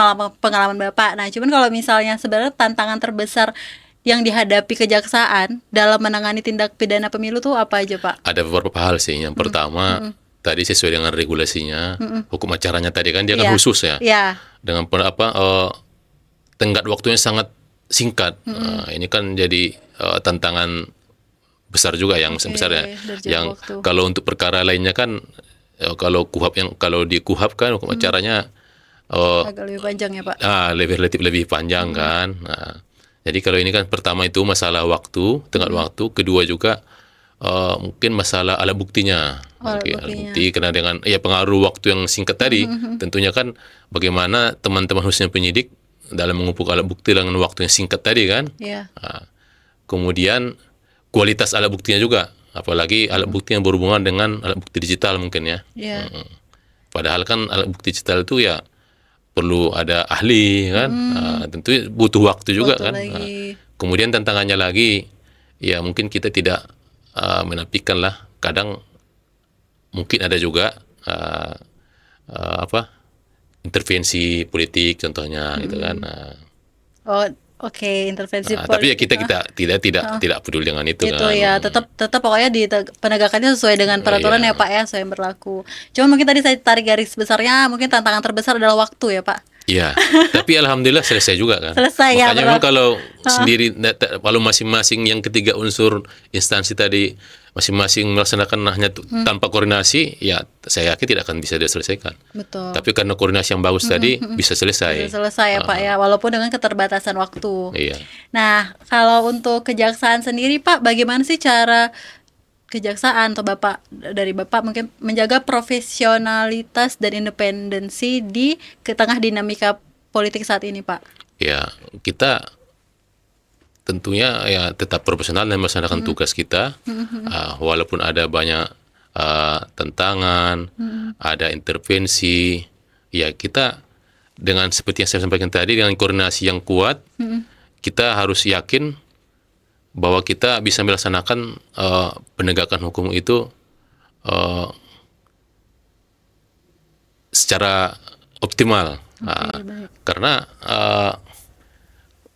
pengalaman Bapak. Nah, cuman kalau misalnya sebenarnya tantangan terbesar yang dihadapi kejaksaan dalam menangani tindak pidana pemilu tuh apa aja, Pak? Ada beberapa hal sih. Yang pertama, tadi sesuai dengan regulasinya, hukum acaranya tadi kan dia kan Iya. khusus ya. Ya, Dengan tenggat waktunya sangat singkat. Ini kan jadi tantangan besar juga yang besar ya. dari jangka Yang waktu. kalau untuk perkara lainnya kan kalau di KUHAP kan hukum acaranya agak lebih panjang ya, Pak. relatif lebih panjang kan. Nah, jadi kalau ini kan pertama itu masalah waktu, tenggat waktu, kedua juga mungkin masalah alat buktinya. Alat Oke, alat buktinya. bukti karena dengan pengaruh waktu yang singkat tadi, tentunya kan bagaimana teman-teman khususnya penyidik dalam mengumpulkan alat bukti dengan waktu yang singkat tadi kan. Iya. Nah, kemudian kualitas alat buktinya juga, apalagi alat bukti yang berhubungan dengan alat bukti digital mungkin ya. Iya. Padahal kan alat bukti digital itu ya perlu ada ahli kan. Tentu butuh waktu juga Waktu kan. lagi. Kemudian tantangannya lagi ya mungkin kita tidak menafikan lah, kadang mungkin ada juga intervensi politik contohnya gitu kan. Oh, oke, intervensi Tapi ya politik. kita tidak peduli dengan itu Itu kan. ya, tetap pokoknya penegakannya sesuai dengan peraturan Iya. ya, Pak ya, sesuai yang berlaku. Cuma mungkin tadi saya tarik garis besarnya, mungkin tantangan terbesar adalah waktu ya, Pak. Iya, tapi alhamdulillah selesai juga kan. Selesai ya, Makanya benar. memang kalau sendiri, kalau masing-masing yang ketiga unsur instansi tadi masing-masing melaksanakan hanya tanpa koordinasi, ya saya yakin tidak akan bisa diselesaikan. Betul. Tapi karena koordinasi yang bagus tadi bisa selesai. Bisa selesai ya, Pak ya, walaupun dengan keterbatasan waktu. Iya. Nah, kalau untuk kejaksaan sendiri, Pak, bagaimana sih cara kejaksaan atau dari Bapak mungkin menjaga profesionalitas dan independensi di tengah dinamika politik saat ini, Pak? Ya, kita tentunya ya tetap profesional dan melaksanakan tugas kita, walaupun ada banyak tentangan, ada intervensi, ya kita dengan seperti yang saya sampaikan tadi, dengan koordinasi yang kuat, kita harus yakin bahwa kita bisa melaksanakan penegakan hukum itu secara optimal. Baik. Karena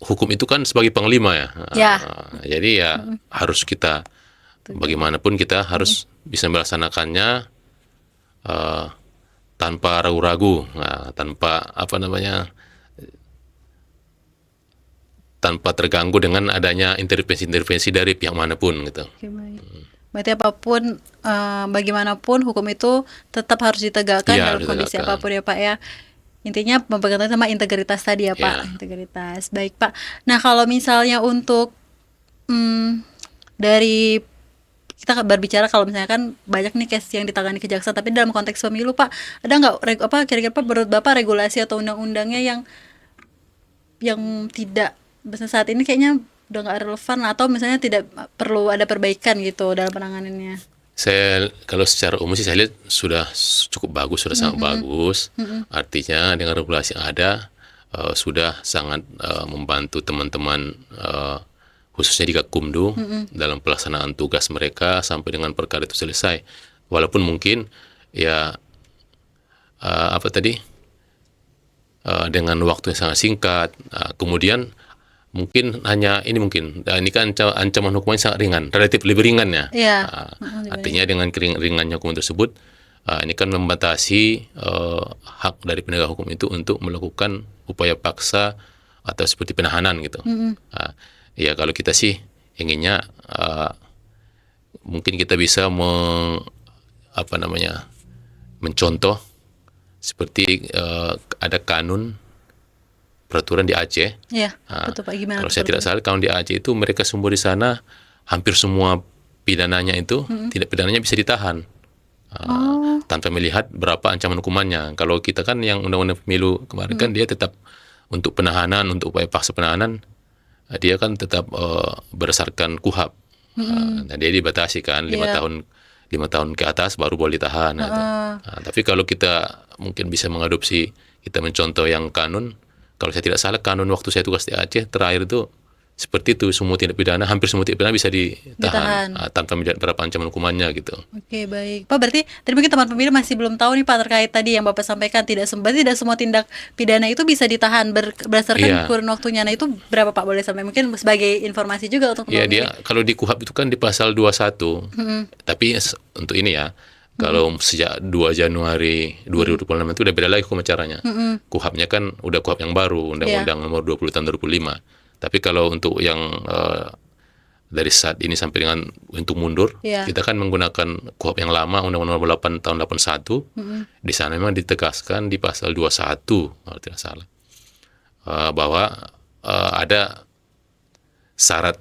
hukum itu kan sebagai panglima ya. Ya. Jadi ya harus kita bagaimanapun kita harus bisa melaksanakannya tanpa ragu-ragu, tanpa tanpa terganggu dengan adanya intervensi-intervensi dari pihak manapun gitu. Oke, baik. Berarti apapun, bagaimanapun hukum itu tetap harus ditegakkan Iya, dalam harus kondisi ditegakkan. apapun ya, Pak ya. Intinya memegang teguh sama integritas tadi ya, Pak. Iya. Integritas. Baik, Pak. Nah, kalau misalnya untuk dari kita berbicara kalau misalnya kan banyak nih case yang ditangani kejaksaan, tapi dalam konteks pemilu Pak, ada nggak kira-kira Pak, menurut Bapak regulasi atau undang-undangnya yang tidak misalnya saat ini kayaknya udah nggak relevan, atau misalnya tidak perlu ada perbaikan gitu dalam penanganannya? Kalau secara umum sih saya lihat sudah cukup bagus, sudah sangat bagus. Artinya dengan regulasi yang ada sudah sangat membantu teman-teman khususnya di Gakumdu dalam pelaksanaan tugas mereka sampai dengan perkara itu selesai. Walaupun mungkin ya dengan waktu yang sangat singkat, kemudian mungkin hanya ini ini kan ancaman hukumannya sangat ringan, relatif lebih ringan ya. Iya. Artinya dengan ringannya hukuman tersebut, ini kan membatasi hak dari penegak hukum itu untuk melakukan upaya paksa atau seperti penahanan gitu. Ya kalau kita sih inginnya mungkin kita bisa mencontoh seperti ada kanun peraturan di Aceh. Iya, betul Pak. Gimana Kalau tuh saya tidak salah, kanun di Aceh itu mereka semua di sana hampir semua pidananya itu tidak pidananya bisa ditahan tanpa melihat berapa ancaman hukumannya. Kalau kita kan yang undang-undang pemilu kemarin kan dia tetap untuk penahanan, untuk upaya paksa penahanan, dia kan tetap berdasarkan KUHAP. Nah, dia dibatasi kan 5 tahun ke atas baru boleh ditahan. Tapi kalau kita mungkin bisa mengadopsi, kita mencontoh yang kanun. Kalau saya tidak salah, kanun waktu saya tugas di Aceh terakhir itu seperti itu, hampir semua tindak pidana bisa ditahan. Tanpa melihat berapa ancaman hukumannya gitu. Oke, baik Pak. Berarti tadi mungkin teman pemilih masih belum tahu nih Pak, terkait tadi yang Bapak sampaikan, tidak semua tindak pidana itu bisa ditahan berdasarkan kurun waktunya. Nah, itu berapa Pak, boleh sampai mungkin sebagai informasi juga untuk Iya, dia kalau di KUHAP itu kan di pasal 21. Tapi untuk ini ya, kalau sejak 2 Januari 2026 itu udah beda lagi hukum acaranya. KUHAP-nya kan udah KUHAP yang baru, Undang-Undang nomor 20 tahun 2005. Tapi kalau untuk yang dari saat ini sampai dengan untuk mundur, kita kan menggunakan KUHAP yang lama, Undang-Undang nomor 8 tahun 81. Di sana memang ditegaskan di pasal 21 kalau tidak salah, bahwa ada syarat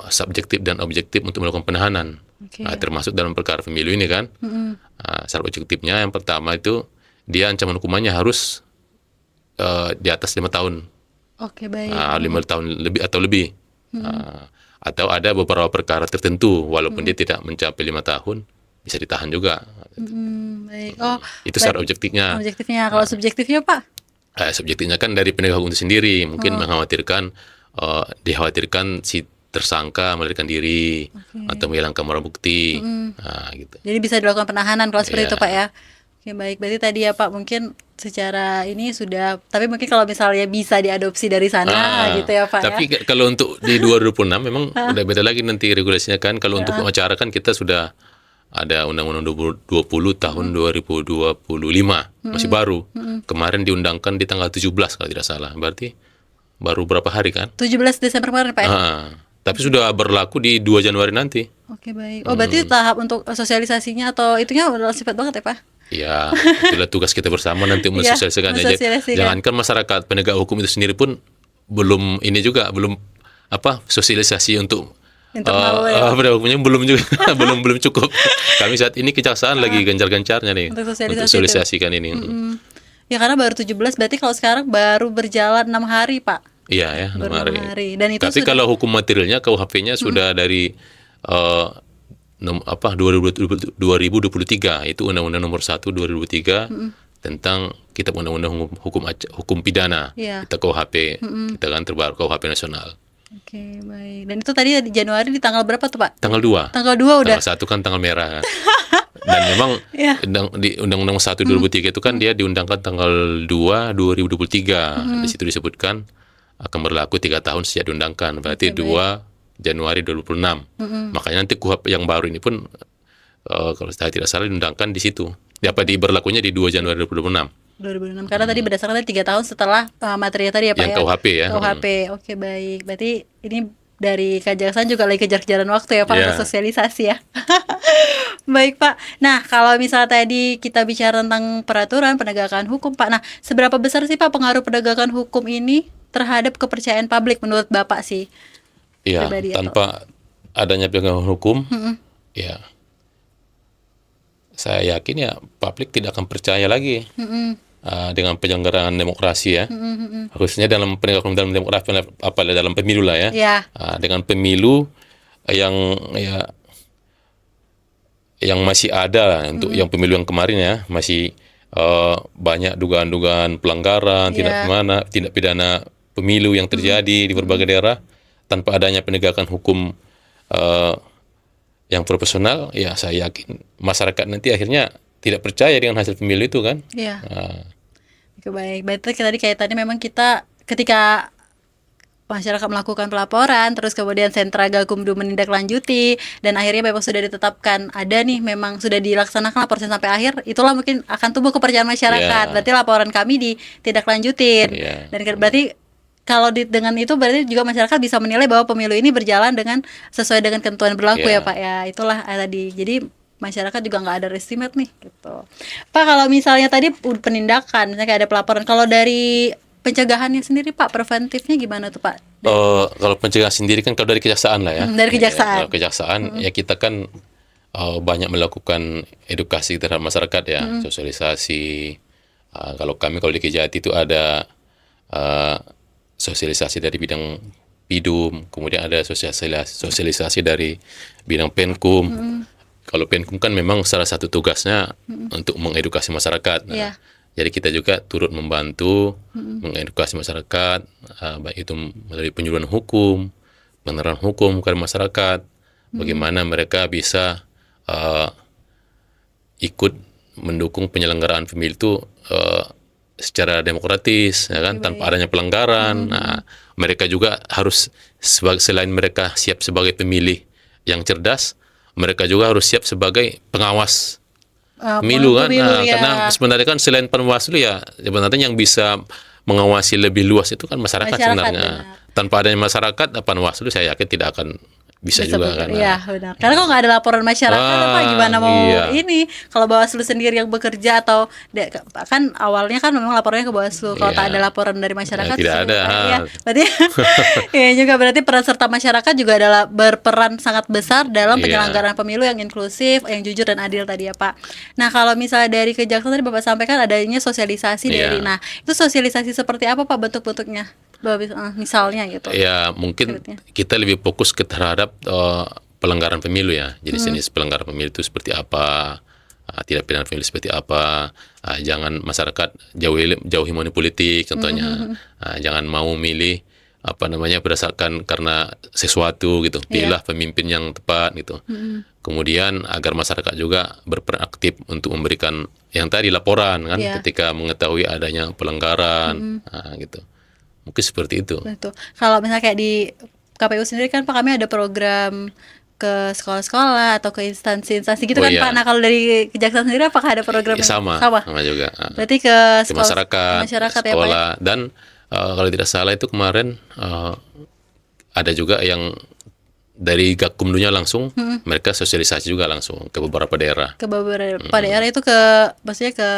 subjektif dan objektif untuk melakukan penahanan. Termasuk dalam perkara pemilu ini kan. Syarat objektifnya yang pertama itu dia ancaman hukumannya harus di atas 5 tahun. Oke, baik. 5 tahun lebih atau lebih. Atau ada beberapa perkara tertentu walaupun dia tidak mencapai 5 tahun bisa ditahan juga. Baik. Itu syarat objektifnya. Kalau subjektifnya Pak? Subjektifnya kan dari penegak hukum itu sendiri, mungkin dikhawatirkan si tersangka melarikan diri atau menghilangkan barang bukti. Gitu. Jadi bisa dilakukan penahanan kalau seperti itu Pak ya. Oke, baik. Berarti tadi ya Pak, mungkin secara ini sudah, tapi mungkin kalau misalnya bisa diadopsi dari sana gitu ya Pak. Tapi kalau untuk di 2026 memang udah beda lagi nanti regulasinya kan. Kalau untuk pengacara kan kita sudah ada Undang-Undang 20 tahun 2025, masih baru. Kemarin diundangkan di tanggal 17 kalau tidak salah. Berarti baru berapa hari kan? 17 Desember kemarin Pak ya? Tapi sudah berlaku di 2 Januari nanti. Oke, baik. Berarti tahap untuk sosialisasinya atau itunya udah sifat banget ya Pak? Ya, itulah tugas kita bersama nanti mensosialisasikan. Jangankan masyarakat, penegak hukum itu sendiri pun belum sosialisasi untuk penegak hukumnya belum juga belum cukup. Kami saat ini kejaksaan lagi gencar-gencarnya nih untuk sosialisasikan ini. Ya karena baru 17, berarti kalau sekarang baru berjalan 6 hari Pak. Iya ya, 6 hari. Dan itu tapi kalau hukum materialnya KUHP-nya sudah dari 2023 itu Undang-Undang nomor 1 2003 tentang Kitab Undang-Undang hukum pidana. Kita KUHP, kita kan terbaru KUHP nasional. Oke, baik. Dan itu tadi di Januari di tanggal berapa tuh Pak? Tanggal 2. Tanggal 2 udah. Tanggal 1 kan tanggal merah. Dan memang di Undang-Undang 1 2003 itu kan dia diundangkan tanggal 2 2023. Di situ disebutkan akan berlaku 3 tahun sejak diundangkan. Berarti 2 Januari 2026. Makanya nanti KUHP yang baru ini pun kalau saya tidak salah diundangkan di situ. Diberlakunya di 2 Januari 2026. Karena tadi berdasarkan 3 tahun setelah materi tadi ya Pak yang ya. KUHP ya. KUHP. Oke, baik. Berarti ini dari kejaksaan juga lagi kejar-kejaran waktu ya Pak untuk sosialisasi ya. Baik Pak. Nah, kalau misalnya tadi kita bicara tentang peraturan penegakan hukum Pak. Nah, seberapa besar sih Pak pengaruh penegakan hukum ini terhadap kepercayaan publik menurut Bapak sih? Iya, tanpa adanya penegakan hukum, ya saya yakin ya publik tidak akan percaya lagi dengan penyelenggaraan demokrasi ya, khususnya dalam penegakan dalam demokrasi, apalagi dalam pemilu lah ya. Ya. Dengan pemilu yang yang masih ada lah, untuk yang pemilu yang kemarin ya, masih banyak dugaan-dugaan pelanggaran, tindak pidana pemilu yang terjadi di berbagai daerah tanpa adanya penegakan hukum yang profesional. Ya saya yakin masyarakat nanti akhirnya tidak percaya dengan hasil pemilu itu kan. Iya. Oke, baik. Berarti tadi kaitannya memang kita ketika masyarakat melakukan pelaporan, terus kemudian sentra Gakumdu menindaklanjuti, dan akhirnya memang sudah ditetapkan ada nih, memang sudah dilaksanakan laporan sampai akhir, itulah mungkin akan tumbuh kepercayaan masyarakat. Berarti laporan kami ditindaklanjutin. Dan berarti kalau dengan itu berarti juga masyarakat bisa menilai bahwa pemilu ini berjalan dengan sesuai dengan ketentuan berlaku ya Pak ya. Itulah tadi. Jadi masyarakat juga nggak ada estimate nih gitu. Pak, kalau misalnya tadi penindakan, misalnya kayak ada pelaporan, kalau dari pencegahannya sendiri Pak, preventifnya gimana tuh Pak? Kalau pencegahan sendiri kan kalau dari kejaksaan lah ya. Dari kejaksaan. Kalau kejaksaan ya kita kan banyak melakukan edukasi terhadap masyarakat ya, sosialisasi. Kalau di Kejati itu ada sosialisasi dari bidang Bidum, kemudian ada sosialisasi dari bidang Penkum. Kalau Penkum kan memang salah satu tugasnya untuk mengedukasi masyarakat. Jadi kita juga turut membantu mengedukasi masyarakat, baik itu melalui penyuluhan hukum, penerapan hukum kepada masyarakat, bagaimana mereka bisa ikut mendukung penyelenggaraan pemilu itu secara demokratis, ya kan, tanpa adanya pelanggaran. Nah, mereka juga harus selain mereka siap sebagai pemilih yang cerdas, mereka juga harus siap sebagai pengawas pemilu kan. Karena sebenarnya kan selain Panwaslu ya sebenarnya yang bisa mengawasi lebih luas itu kan masyarakat sebenarnya. Tanpa adanya masyarakat, Panwaslu saya yakin tidak akan bisa juga kan. Iya benar. Karena kalau nggak ada laporan masyarakat apa gimana mau ini? Kalau Bawaslu sendiri yang bekerja atau kan awalnya kan memang laporannya ke Bawaslu. Kalau tak ada laporan dari masyarakat tidak ada. Ya, berarti ya juga berarti peran serta masyarakat juga adalah berperan sangat besar dalam penyelenggaraan pemilu yang inklusif, yang jujur dan adil tadi ya Pak. Nah, kalau misalnya dari kejaksaan tadi Bapak sampaikan adanya sosialisasi dari. Nah, itu sosialisasi seperti apa Pak bentuk-bentuknya? Misalnya gitu. Ya mungkin kita lebih fokus ke terhadap pelanggaran pemilu ya. Jadi jenis pelanggaran pemilu itu seperti apa, tidak pidana pemilu seperti apa. Jangan masyarakat jauhi money politik contohnya. Jangan mau milih berdasarkan karena sesuatu gitu. Pilihlah pemimpin yang tepat gitu. Kemudian agar masyarakat juga berperan aktif untuk memberikan yang tadi laporan kan, ketika mengetahui adanya pelanggaran gitu. Mungkin seperti itu. Betul. Kalau misalnya kayak di KPU sendiri kan Pak, kami ada program ke sekolah-sekolah atau ke instansi-instansi gitu kan Pak. Nah, kalau dari kejaksaan sendiri apakah ada program sama juga. Berarti ke masyarakat sekolah ya, Pak? Dan kalau tidak salah itu kemarin ada juga yang dari Gakumdunya langsung mereka sosialisasi juga langsung ke beberapa daerah. Ke beberapa daerah itu maksudnya ke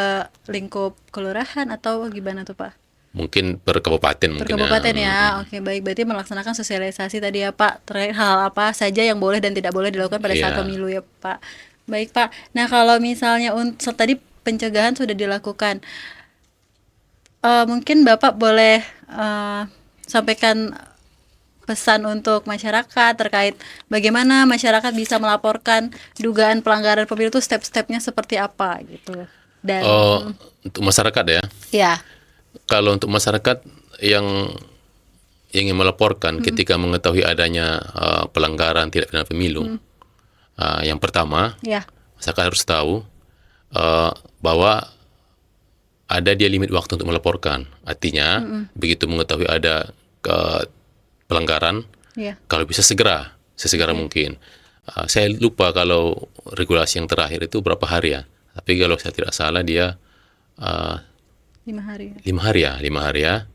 lingkup kelurahan atau gimana tuh Pak? Mungkin per kabupaten mungkin. Per kabupaten ya. Oke, baik. Berarti melaksanakan sosialisasi tadi ya Pak, terkait hal apa saja yang boleh dan tidak boleh dilakukan pada saat pemilu ya Pak. Baik Pak. Nah, kalau misalnya tadi pencegahan sudah dilakukan, mungkin Bapak boleh sampaikan pesan untuk masyarakat terkait bagaimana masyarakat bisa melaporkan dugaan pelanggaran pemilu itu step-stepnya seperti apa gitu. Dan untuk masyarakat ya. Ya. Kalau untuk masyarakat yang ingin melaporkan ketika mengetahui adanya pelanggaran tidak pidana pemilu, yang pertama, masyarakat harus tahu bahwa ada dia limit waktu untuk melaporkan. Artinya, begitu mengetahui ada pelanggaran, kalau bisa sesegera mungkin. Saya lupa kalau regulasi yang terakhir itu berapa hari ya. Tapi kalau saya tidak salah dia 5 hari. 5 hari ya.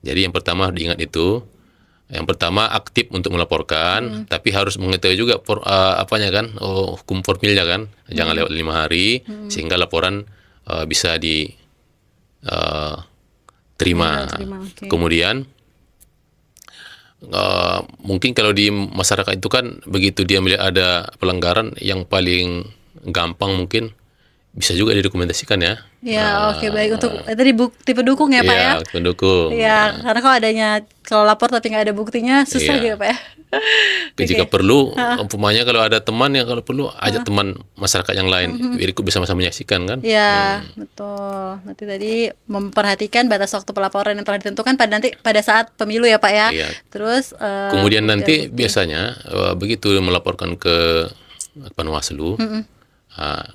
Jadi yang pertama harus diingat itu. Yang pertama aktif untuk melaporkan, tapi harus mengetahui juga hukum formilnya kan. Jangan lewat 5 hari sehingga laporan bisa diterima. Okay. Kemudian mungkin kalau di masyarakat itu kan begitu dia melihat ada pelanggaran yang paling gampang mungkin bisa juga didokumentasikan ya. Ya, oke baik. Untuk tadi bukti pendukung ya Pak ya. Iya, pendukung. Iya, karena kalau lapor tapi nggak ada buktinya susah Iya. gitu Pak ya. Jika Oke. perlu, umpamanya kalau ada teman yang kalau perlu ajak teman masyarakat yang lain, biar ikut bersama-sama menyaksikan kan. Ya, betul. Nanti tadi memperhatikan batas waktu pelaporan yang telah ditentukan pada saat pemilu ya Pak ya. Iya. Terus Kemudian bukti nanti bukti. biasanya begitu melaporkan ke Panwaslu, uh,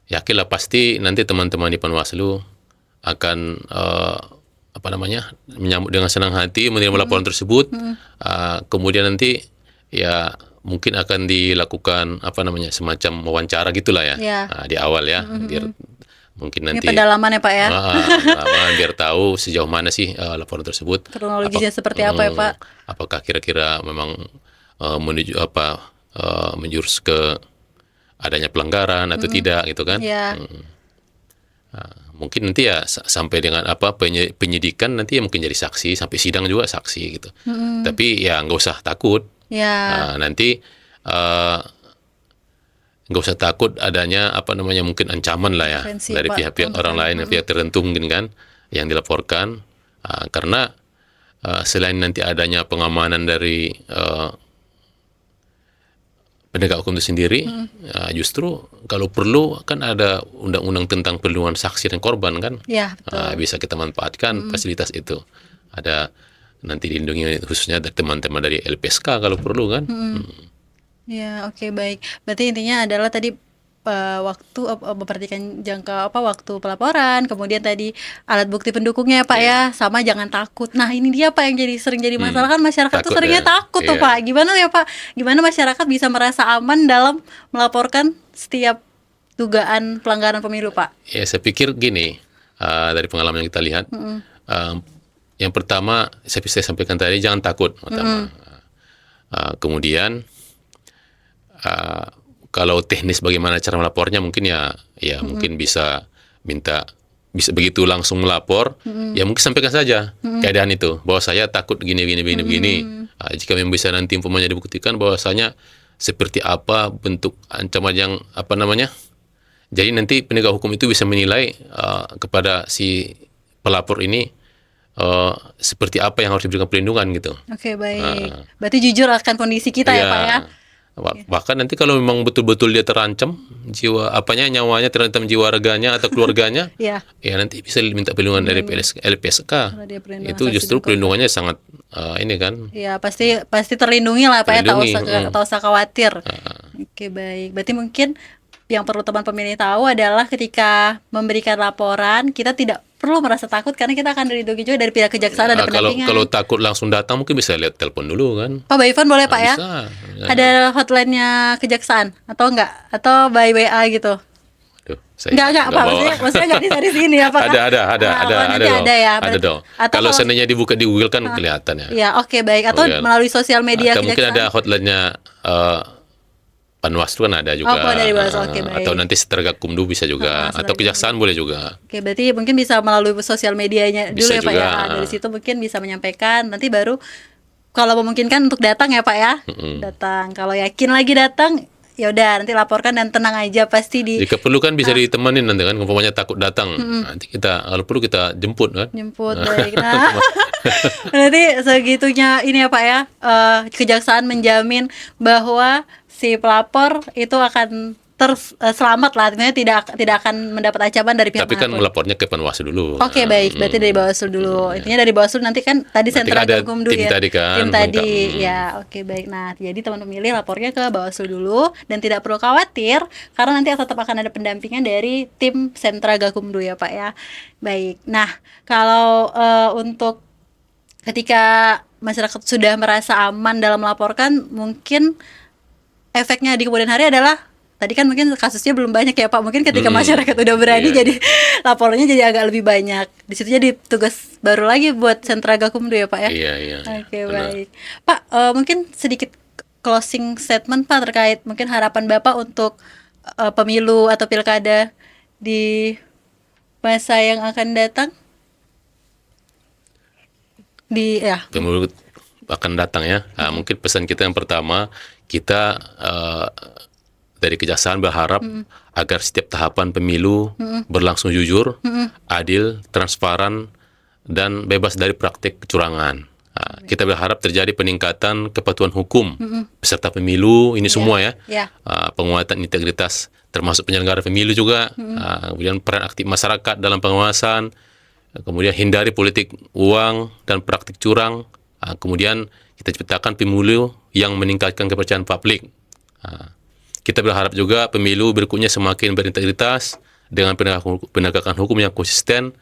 yakinlah pasti nanti teman-teman di Panwaslu akan apa namanya menyambut dengan senang hati menerima laporan tersebut. Kemudian nanti ya mungkin akan dilakukan apa namanya semacam wawancara gitulah ya, Ya. di awal ya, biar mungkin Ini nanti pendalaman ya Pak ya. biar tahu sejauh mana sih laporan tersebut. Kronologisnya seperti apa ya Pak? Apakah kira-kira memang menuju menjurus ke adanya pelanggaran atau tidak gitu kan? Ya. Mungkin nanti ya sampai dengan apa penyidikan nanti ya mungkin jadi saksi sampai sidang juga saksi gitu. Tapi ya nggak usah takut. Ya. Nanti nggak usah takut adanya apa namanya mungkin ancaman lah ya Referensi, dari Pak, pihak-pihak untuk orang lain, pihak tertentu mungkin kan yang dilaporkan. Karena selain nanti adanya pengamanan dari penegak hukum itu sendiri, justru kalau perlu kan ada undang-undang tentang perlindungan saksi dan korban kan. Ya, betul. Bisa kita manfaatkan fasilitas itu. Ada nanti dilindungi khususnya dari teman-teman dari LPSK kalau perlu kan. Ya, oke baik. Berarti intinya adalah tadi waktu memperhatikan jangka waktu pelaporan, kemudian tadi alat bukti pendukungnya ya Pak ya, sama jangan takut. Nah, ini dia Pak yang sering jadi masalah kan masyarakat tuh Takut seringnya ya. takut tuh Iya. Pak. Gimana ya Pak? Gimana masyarakat bisa merasa aman dalam melaporkan setiap dugaan pelanggaran pemilu Pak? Ya, saya pikir gini, dari pengalaman yang kita lihat, yang pertama saya sampaikan tadi jangan takut pertama. Kemudian kalau teknis bagaimana cara melapornya mungkin ya mungkin bisa begitu langsung melapor, ya mungkin sampaikan saja keadaan itu bahwa saya takut gini begini. Jika memang bisa nanti umpamanya dibuktikan bahwasanya seperti apa bentuk ancaman yang apa namanya. Jadi nanti penegak hukum itu bisa menilai kepada si pelapor ini seperti apa yang harus diberikan perlindungan gitu. Oke, baik. Berarti jujur akan kondisi kita ya Pak ya. Bahkan nanti kalau memang betul-betul dia terancam nyawanya terancam, jiwa reganya atau keluarganya, Iya. ya nanti bisa minta perlindungan dari LPSK. Karena dia perlindungan Itu saksi justru dan korban. perlindungannya sangat ini kan. Ya pasti terlindungi lah Pak ya, Terlindungi, tak usah khawatir. Oke baik, berarti mungkin yang perlu teman pemilih tahu adalah ketika memberikan laporan kita tidak perlu merasa takut karena kita akan dilindungi juga dari pihak kejaksaan ada Kalau pendampingan. kalau takut langsung datang mungkin bisa lihat telepon dulu kan. Pak by phone boleh Pak ya? Bisa. Ada hotline-nya kejaksaan atau enggak? Atau by WA gitu? Aduh, saya Enggak Pak, bawa. maksudnya enggak di sini ya Pak? Ada Nanti dong. ada ya. Ada dong. Atau Kalau seandainya dibuka di Google kan kelihatan ya. Ya oke baik, atau Iya. melalui sosial media Atau mungkin kejaksaan. ada hotline-nya Panwaslu kan ada juga. Oh, ada di Panwaslu, oke, baik. Atau nanti Setergakumdu bisa juga. Atau Kejaksaan boleh juga. Oke, berarti mungkin bisa melalui sosial medianya dulu Bisa ya Pak juga. ya. Dari situ mungkin bisa menyampaikan, nanti baru kalau memungkinkan untuk datang ya Pak ya. Datang. Kalau yakin lagi datang, ya udah nanti laporkan dan tenang aja pasti Jika perlu kan bisa ditemanin nanti kan. Umpamanya takut datang. Nanti kalau perlu kita jemput kan. jemput baik. Nah, berarti segitunya ini ya Pak ya. Kejaksaan menjamin bahwa si pelapor itu akan selamat lah, artinya tidak akan mendapat ancaman dari pihak Tapi kan manapun. melapornya ke Panwaslu dulu. Oke baik, berarti dari Bawaslu dulu. Intinya dari Bawaslu nanti kan tadi Nanti sentra ada Gakumdu tim ya. tadi kan, Tim tadi lengkap. ya. Oke baik. Nah, jadi teman pemilih lapornya ke Bawaslu dulu dan tidak perlu khawatir karena nanti tetap akan ada pendampingan dari tim sentra Gakumdu ya Pak ya. Baik. Nah, kalau untuk ketika masyarakat sudah merasa aman dalam melaporkan, mungkin efeknya di kemudian hari adalah tadi kan mungkin kasusnya belum banyak ya Pak. Mungkin ketika masyarakat udah berani Iya. jadi laporannya jadi agak lebih banyak. Di situ jadi tugas baru lagi buat sentra Gakumdu ya Pak ya. Iya. Oke Benar. baik. Pak, mungkin sedikit closing statement Pak terkait mungkin harapan Bapak untuk pemilu atau pilkada di masa yang akan datang. akan datang ya. Mungkin pesan kita yang pertama, kita dari Kejaksaan berharap agar setiap tahapan pemilu berlangsung jujur, adil, transparan, dan bebas dari praktik kecurangan. Kita berharap terjadi peningkatan kepatuhan hukum peserta pemilu ini semua ya. Penguatan integritas termasuk penyelenggara pemilu juga. Kemudian peran aktif masyarakat dalam pengawasan. Kemudian hindari politik uang dan praktik curang. Kemudian kita ciptakan pemilu yang meningkatkan kepercayaan publik. Kita berharap juga pemilu berikutnya semakin berintegritas dengan penegakan hukum yang konsisten,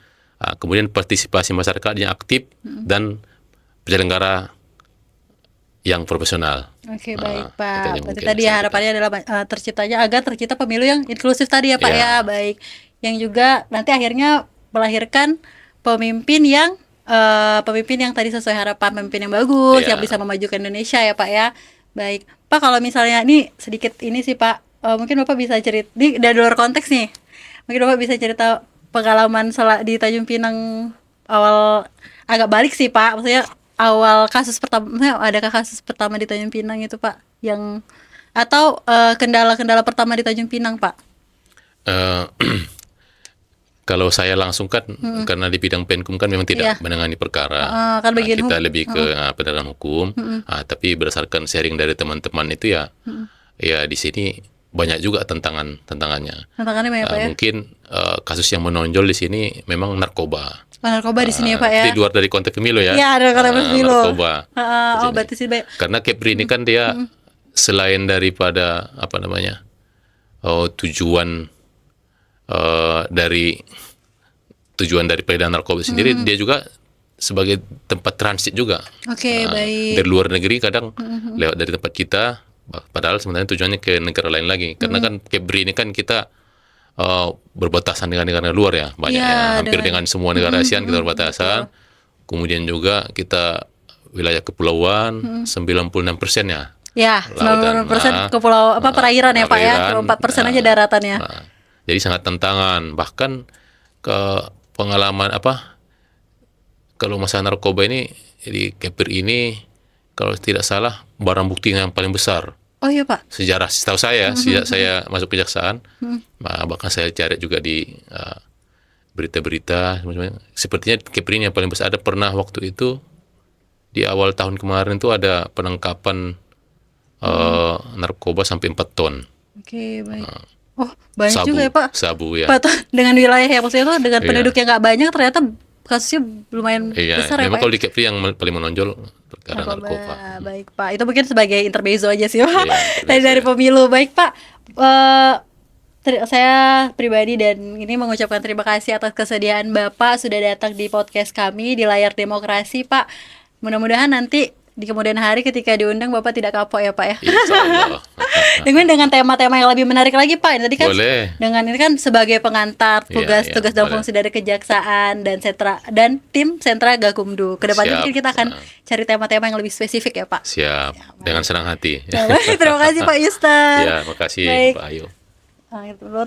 kemudian partisipasi masyarakat yang aktif dan penyelenggara yang profesional. Oke, baik Pak. Berarti tadi harapannya adalah tercipta pemilu yang inklusif tadi ya Pak ya. Baik. Yang juga nanti akhirnya melahirkan pemimpin yang tadi sesuai harapan, pemimpin yang bagus, yang bisa memajukan Indonesia ya Pak ya. Baik, Pak, kalau misalnya ini sedikit ini sih Pak, mungkin Bapak bisa cerita, dari luar konteks nih, mungkin Bapak bisa cerita pengalaman di Tanjung Pinang awal, agak balik sih Pak, maksudnya awal kasus pertama, adakah kasus pertama di Tanjung Pinang itu Pak, yang atau kendala-kendala pertama di Tanjung Pinang Pak? Kalau saya langsung kan karena di bidang Penkum kan memang tidak menangani perkara, kan kita lebih ke penegakan hukum. Tapi berdasarkan sharing dari teman-teman itu ya di sini banyak juga tantangannya. Tantangannya banyak Pak ya? Mungkin kasus yang menonjol di sini memang narkoba. Narkoba di sini ya Pak ya? Di luar dari konteks pemilu ya? Iya, dari konteks pemilu. Narkoba. Berarti sih baik. Karena Kepri ini kan dia selain daripada tujuan dari peredaran narkoba sendiri, dia juga sebagai tempat transit juga. Baik. Dari luar negeri kadang lewat dari tempat kita, padahal sebenarnya tujuannya ke negara lain lagi. Karena kan Kepri ini kan kita berbatasan dengan negara luar ya, banyak hampir dengan semua negara ASEAN kita berbatasan. Kemudian juga kita wilayah kepulauan 96% ya. Ya, 96% kepulau perairan ya Pak ya, cuma 4% aja daratannya. Jadi sangat tantangan, bahkan ke pengalaman kalau masalah narkoba ini di Kepri ini kalau tidak salah barang bukti yang paling besar. Oh iya Pak. Sejarah setahu saya sejak saya masuk Kejaksaan, bahkan saya cari juga di berita-berita, sepertinya Kepri ini yang paling besar. Ada pernah waktu itu di awal tahun kemarin itu ada penangkapan narkoba sampai 4 ton. Baik. Oh, banyak juga ya Pak. Sabu ya. Pak, dengan wilayah yang maksudnya itu dengan penduduk yang nggak banyak ternyata kasusnya lumayan besar ya Pak. Memang kalau di Kepri yang paling menonjol perkara narkoba. Baik Pak, itu mungkin sebagai intermezzo aja sih Pak. Dari pemilu. Baik Pak, saya pribadi dan ini mengucapkan terima kasih atas kesediaan Bapak sudah datang di podcast kami di Layar Demokrasi Pak. Mudah-mudahan nanti di kemudian hari ketika diundang Bapak tidak kapok ya Pak ya. Insyaallah. dengan tema-tema yang lebih menarik lagi Pak. Tadi kan boleh. Dengan ini kan sebagai pengantar tugas dan fungsi dari Kejaksaan dan tim Sentra Gakumdu. Kedepannya mungkin kita akan cari tema-tema yang lebih spesifik ya Pak. Siap. Dengan senang hati. Terima kasih Pak Yustan. Ya, makasih Pak Ayu.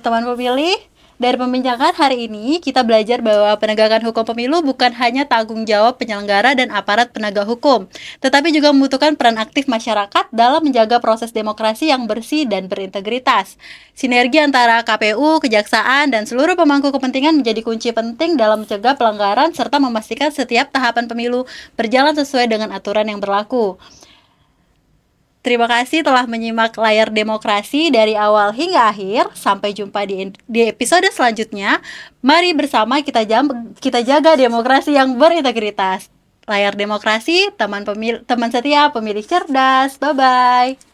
Teman pemilih, dari pembincangan hari ini kita belajar bahwa penegakan hukum pemilu bukan hanya tanggung jawab penyelenggara dan aparat penegak hukum, tetapi juga membutuhkan peran aktif masyarakat dalam menjaga proses demokrasi yang bersih dan berintegritas. Sinergi antara KPU, Kejaksaan, dan seluruh pemangku kepentingan menjadi kunci penting dalam mencegah pelanggaran serta memastikan setiap tahapan pemilu berjalan sesuai dengan aturan yang berlaku. Terima kasih telah menyimak Layar Demokrasi dari awal hingga akhir. Sampai jumpa di episode selanjutnya. Mari bersama kita jaga demokrasi yang berintegritas. Layar Demokrasi, teman setia pemilih cerdas. Bye-bye.